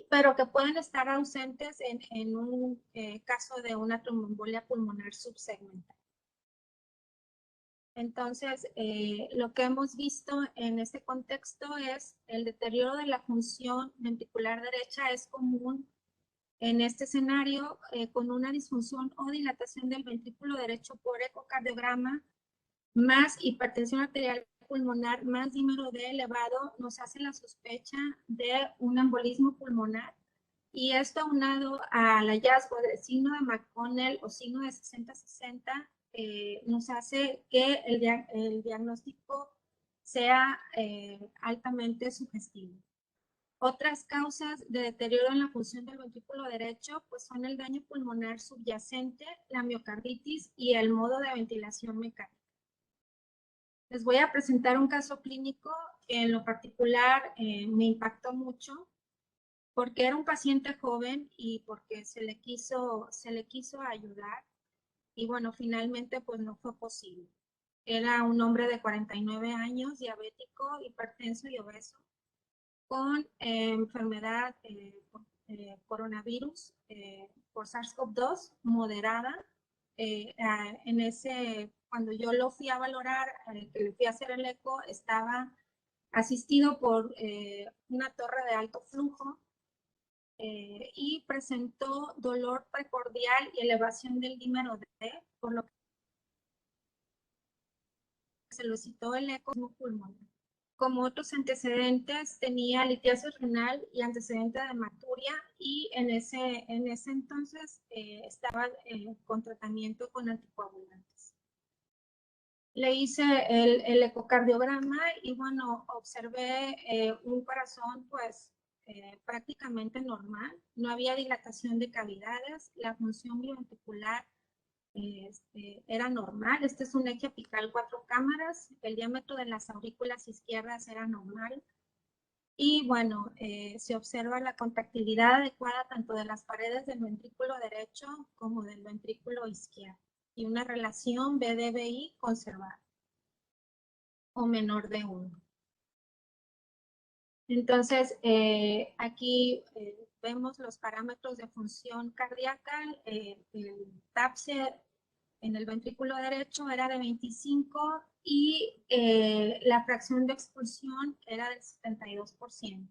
pero que pueden estar ausentes en un caso de una tromboembolia pulmonar subsegmental. Entonces, lo que hemos visto en este contexto es el deterioro de la función ventricular derecha es común en este escenario con una disfunción o dilatación del ventrículo derecho por ecocardiograma, más hipertensión arterial pulmonar, más dímero D elevado, nos hace la sospecha de un embolismo pulmonar. Y esto aunado al hallazgo del signo de McConnell o signo de 60-60, nos hace que el diagnóstico sea altamente sugestivo. Otras causas de deterioro en la función del ventrículo derecho pues son el daño pulmonar subyacente, la miocarditis y el modo de ventilación mecánica. Les voy a presentar un caso clínico que en lo particular me impactó mucho porque era un paciente joven y porque se le quiso ayudar y bueno, finalmente pues no fue posible. Era un hombre de 49 años, diabético, hipertenso y obeso, con enfermedad coronavirus por SARS-CoV-2 moderada. Cuando yo lo fui a valorar, que le fui a hacer el eco, estaba asistido por una torre de alto flujo y presentó dolor precordial y elevación del dímero D, por lo que se lo citó el eco pulmonar. Como otros antecedentes, tenía litiasis renal y antecedente de hematuria y en ese entonces estaba con tratamiento con anticoagulantes. Le hice el ecocardiograma y bueno, observé un corazón pues prácticamente normal, no había dilatación de cavidades, la función biventricular era normal. Este es un eje apical 4 cámaras, el diámetro de las aurículas izquierdas era normal. Y bueno, se observa la contractilidad adecuada tanto de las paredes del ventrículo derecho como del ventrículo izquierdo. Y una relación BDBI conservada o menor de 1. Entonces, aquí vemos los parámetros de función cardíaca, el TAPSE en el ventrículo derecho era de 25 y la fracción de expulsión era del 72%.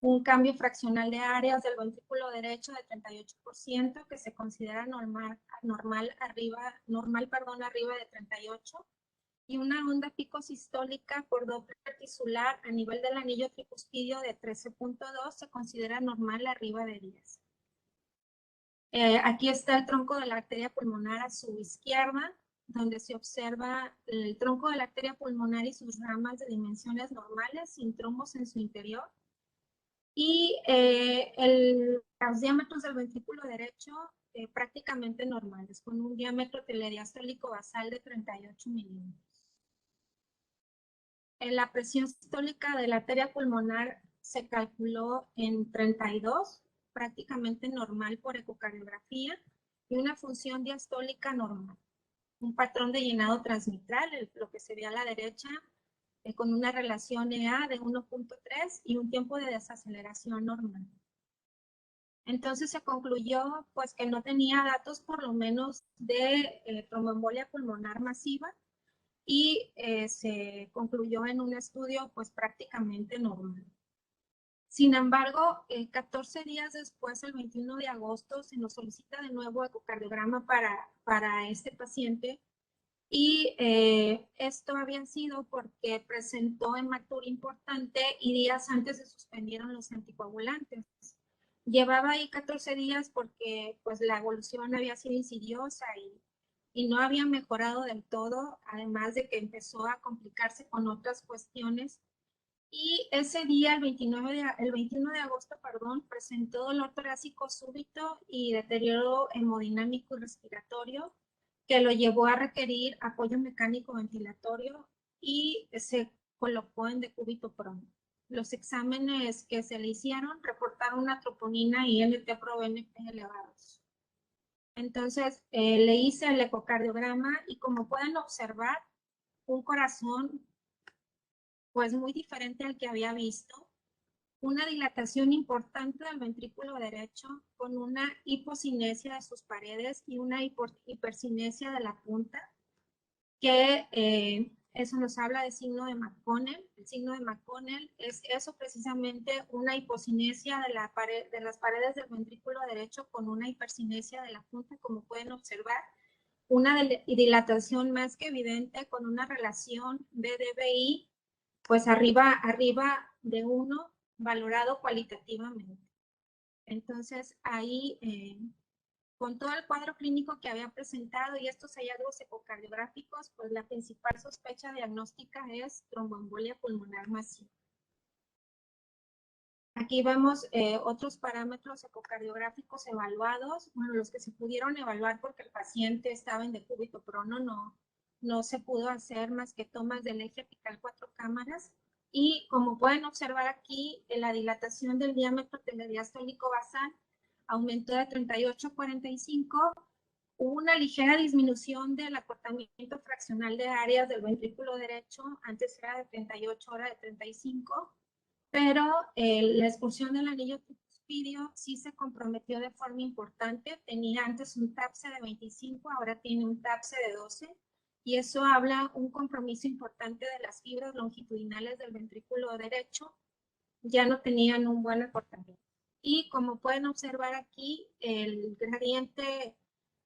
un cambio fraccional de áreas del ventrículo derecho de 38%, que se considera normal arriba de 38%, y una onda picosistólica por Doppler tisular a nivel del anillo tricuspidio de 13.2 se considera normal arriba de 10. Aquí está el tronco de la arteria pulmonar a su izquierda, donde se observa el tronco de la arteria pulmonar y sus ramas de dimensiones normales, sin trombos en su interior. Y los diámetros del ventrículo derecho prácticamente normales, con un diámetro telediastólico basal de 38 milímetros. La presión sistólica de la arteria pulmonar se calculó en 32, prácticamente normal por ecocardiografía, y una función diastólica normal. Un patrón de llenado transmitral, lo que se ve a la derecha, con una relación EA de 1.3 y un tiempo de desaceleración normal. Entonces se concluyó pues que no tenía datos por lo menos de tromboembolia pulmonar masiva, y se concluyó en un estudio pues prácticamente normal. Sin embargo, 14 días después, el 21 de agosto, se nos solicita de nuevo ecocardiograma para este paciente, y esto había sido porque presentó hematura importante y días antes se suspendieron los anticoagulantes. Llevaba ahí 14 días porque pues la evolución había sido insidiosa y no había mejorado del todo, además de que empezó a complicarse con otras cuestiones. Y ese día, el 21 de agosto, presentó dolor torácico súbito y deterioro hemodinámico y respiratorio, que lo llevó a requerir apoyo mecánico ventilatorio y se colocó en decúbito prono. Los exámenes que se le hicieron reportaron una troponina y NT-proBNP elevados. Entonces, le hice el ecocardiograma y como pueden observar, un corazón pues muy diferente al que había visto, una dilatación importante del ventrículo derecho con una hipocinesia de sus paredes y una hipercinesia de la punta, que eso nos habla de signo de McConnell. El signo de McConnell es eso precisamente, una hipocinesia de las paredes del ventrículo derecho con una hipercinesia de la punta, como pueden observar, una dilatación más que evidente con una relación BDBI pues arriba de 1 valorado cualitativamente. Entonces ahí con todo el cuadro clínico que había presentado y estos hallazgos ecocardiográficos, pues la principal sospecha diagnóstica es tromboembolia pulmonar masiva. Aquí vemos otros parámetros ecocardiográficos evaluados, bueno, los que se pudieron evaluar porque el paciente estaba en decúbito prono, no se pudo hacer más que tomas del eje apical 4 cámaras, y como pueden observar aquí, la dilatación del diámetro telediastólico basal aumentó de 38 a 45, hubo una ligera disminución del acortamiento fraccional de áreas del ventrículo derecho, antes era de 38, ahora de 35, pero la expulsión del anillo tricuspidio sí se comprometió de forma importante. Tenía antes un TAPSE de 25, ahora tiene un TAPSE de 12, y eso habla un compromiso importante de las fibras longitudinales del ventrículo derecho, ya no tenían un buen acortamiento. Y como pueden observar aquí, el gradiente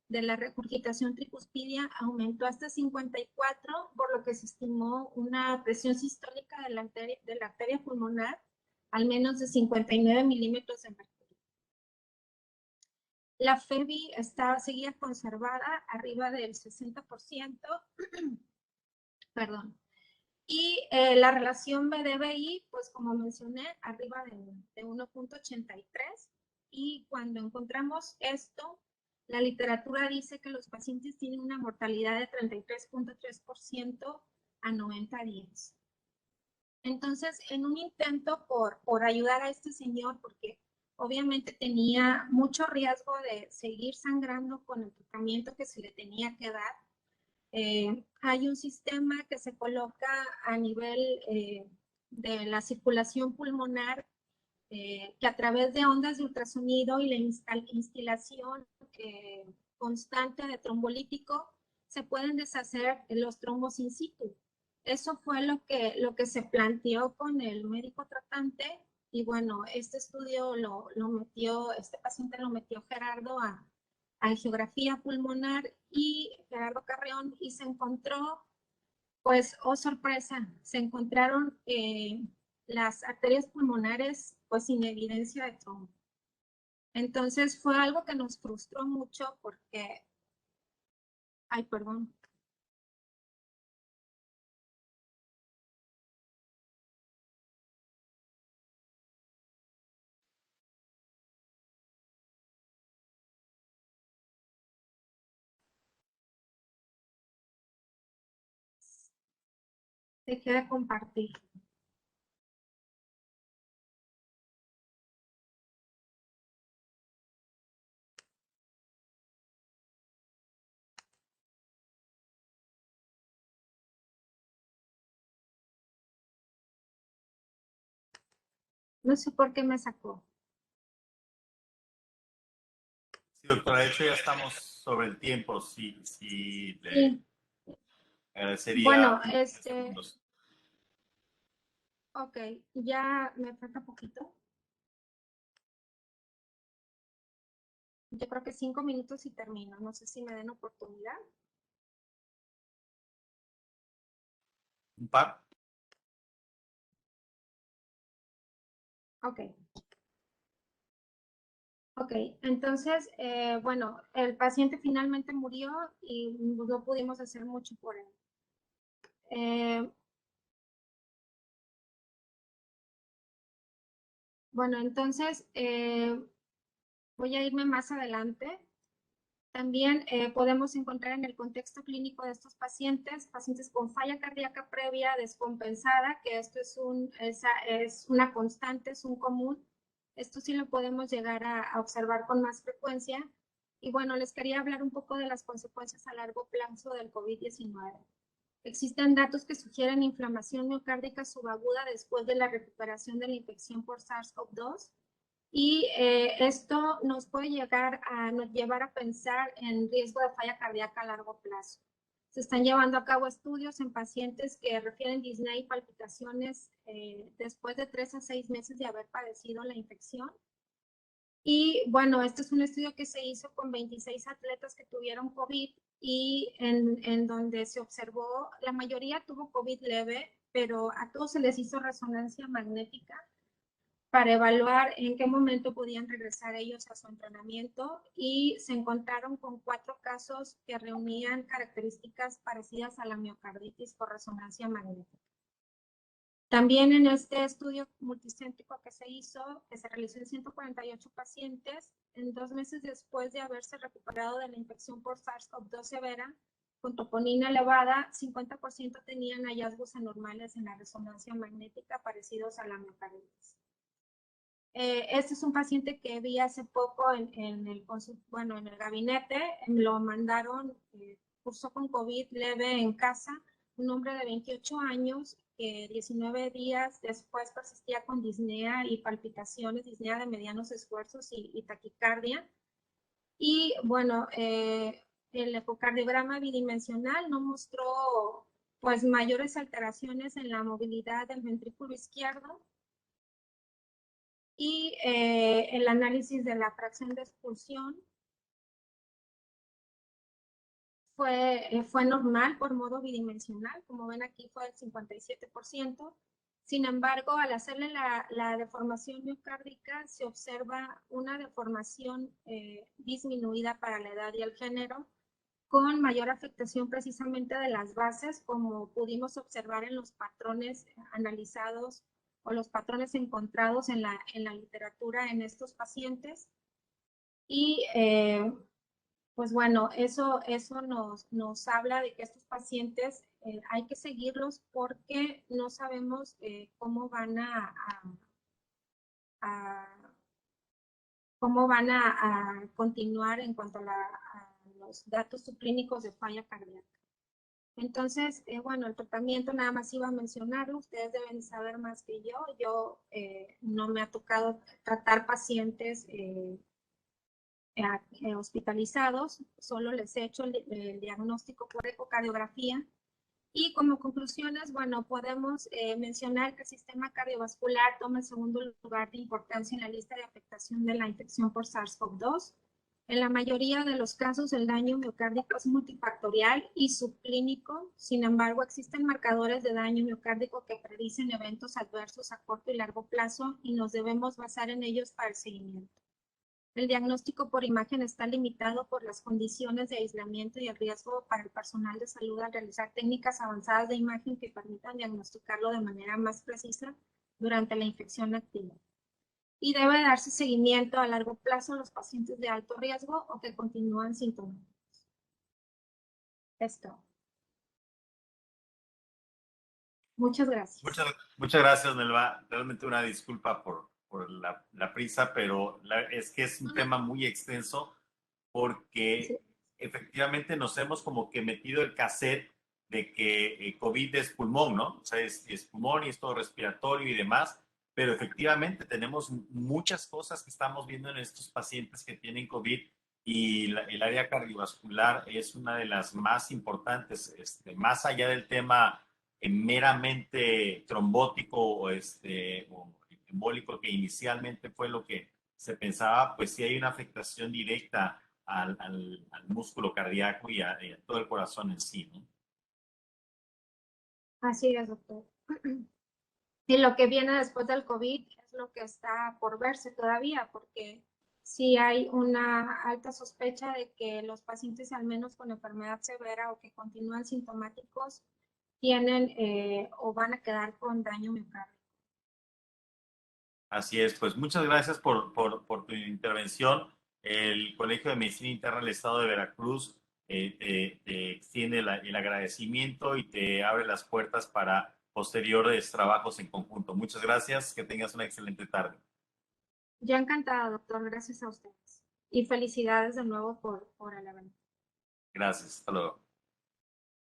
de la regurgitación tricuspidia aumentó hasta 54, por lo que se estimó una presión sistólica de la arteria pulmonar al menos de 59 milímetros de mercurio. La FEBI seguía conservada arriba del 60%, perdón. Y la relación BDBI, pues como mencioné, arriba de 1.83, y cuando encontramos esto, la literatura dice que los pacientes tienen una mortalidad de 33.3% a 90 días. Entonces, en un intento por ayudar a este señor, porque obviamente tenía mucho riesgo de seguir sangrando con el tratamiento que se le tenía que dar, hay un sistema que se coloca a nivel de la circulación pulmonar, que a través de ondas de ultrasonido y la instilación constante de trombolítico se pueden deshacer los trombos in situ. Eso fue lo que se planteó con el médico tratante, y bueno, este estudio lo metió, este paciente lo metió Gerardo a angiografía pulmonar y Gerardo Carreón, y se encontró, pues, oh sorpresa, se encontraron las arterias pulmonares pues sin evidencia de trombo. Entonces fue algo que nos frustró mucho porque, ay, perdón. Dejé de compartir. No sé por qué me sacó. Sí, doctora, de hecho ya estamos sobre el tiempo. Sí, sí, le Sí. agradecería Bueno, 15 segundos. ok, ya me falta poquito. Yo creo que 5 minutos y termino. No sé si me den oportunidad. ¿Un par? Ok. Ok, entonces, bueno, el paciente finalmente murió y no pudimos hacer mucho por él. Bueno, entonces, voy a irme más adelante. También podemos encontrar en el contexto clínico de estos pacientes, pacientes con falla cardíaca previa descompensada, que esto es una constante, es un común. Esto sí lo podemos llegar a observar con más frecuencia. Y bueno, les quería hablar un poco de las consecuencias a largo plazo del COVID-19. Existen datos que sugieren inflamación miocárdica subaguda después de la recuperación de la infección por SARS-CoV-2 y esto nos puede llevar a pensar en riesgo de falla cardíaca a largo plazo. Se están llevando a cabo estudios en pacientes que refieren disnea y palpitaciones después de 3 a 6 meses de haber padecido la infección. Y bueno, este es un estudio que se hizo con 26 atletas que tuvieron COVID y en donde se observó, la mayoría tuvo COVID leve, pero a todos se les hizo resonancia magnética para evaluar en qué momento podían regresar ellos a su entrenamiento y se encontraron con 4 casos que reunían características parecidas a la miocarditis por resonancia magnética. También en este estudio multicéntrico que se hizo, que se realizó en 148 pacientes, en 2 meses después de haberse recuperado de la infección por SARS-CoV-2 severa, con troponina elevada, 50% tenían hallazgos anormales en la resonancia magnética parecidos a la miocarditis. Este es un paciente que vi hace poco en el gabinete, lo mandaron, cursó con COVID leve en casa, un hombre de 28 años que 19 días después persistía con disnea y palpitaciones, disnea de medianos esfuerzos y taquicardia. Y bueno, el ecocardiograma bidimensional no mostró pues mayores alteraciones en la movilidad del ventrículo izquierdo. Y el análisis de la fracción de expulsión fue normal por modo bidimensional, como ven aquí fue el 57%. Sin embargo, al hacerle la deformación miocárdica se observa una deformación disminuida para la edad y el género, con mayor afectación precisamente de las bases, como pudimos observar en los patrones analizados o los patrones encontrados en la literatura en estos pacientes. Y pues bueno, eso nos habla de que estos pacientes hay que seguirlos porque no sabemos cómo van a continuar en cuanto a los datos subclínicos de falla cardíaca. Entonces, bueno, el tratamiento nada más iba a mencionarlo, ustedes deben saber más que yo no me ha tocado tratar pacientes hospitalizados, solo les he hecho el diagnóstico por ecocardiografía Y como conclusiones, bueno, podemos mencionar que el sistema cardiovascular toma el segundo lugar de importancia en la lista de afectación de la infección por SARS-CoV-2. En la mayoría de los casos, el daño miocárdico es multifactorial y subclínico. Sin embargo, existen marcadores de daño miocárdico que predicen eventos adversos a corto y largo plazo y nos debemos basar en ellos para el seguimiento. El diagnóstico por imagen está limitado por las condiciones de aislamiento y el riesgo para el personal de salud al realizar técnicas avanzadas de imagen que permitan diagnosticarlo de manera más precisa durante la infección activa. Y debe darse seguimiento a largo plazo a los pacientes de alto riesgo o que continúan sintomáticos. Esto. Muchas gracias. Muchas gracias, Nelva. Realmente una disculpa por la prisa, pero es que es un tema muy extenso Sí. porque efectivamente nos hemos como que metido el cassette de que COVID es pulmón, ¿no? O sea, es pulmón y es todo respiratorio y demás, pero efectivamente tenemos muchas cosas que estamos viendo en estos pacientes que tienen COVID y el área cardiovascular es una de las más importantes, más allá del tema meramente trombótico o embólico, que inicialmente fue lo que se pensaba, pues sí hay una afectación directa al músculo cardíaco y a todo el corazón en sí, ¿no? Así es, doctor. Y lo que viene después del COVID es lo que está por verse todavía, porque sí hay una alta sospecha de que los pacientes, al menos con enfermedad severa o que continúan sintomáticos, tienen o van a quedar con daño miocárdico. Así es, pues muchas gracias por tu intervención. El Colegio de Medicina Interna del Estado de Veracruz te extiende el agradecimiento y te abre las puertas para posteriores trabajos en conjunto. Muchas gracias, que tengas una excelente tarde. Ya encantada, doctor, gracias a ustedes. Y felicidades de nuevo por el evento. Gracias, hasta luego.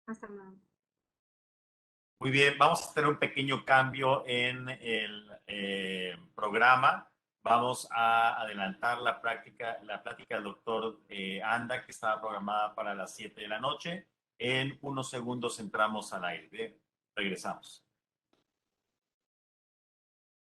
Hasta luego. Muy bien, vamos a tener un pequeño cambio en el programa. Vamos a adelantar la plática del doctor Anda, que estaba programada para las 7 de la noche. En unos segundos entramos al aire. Regresamos.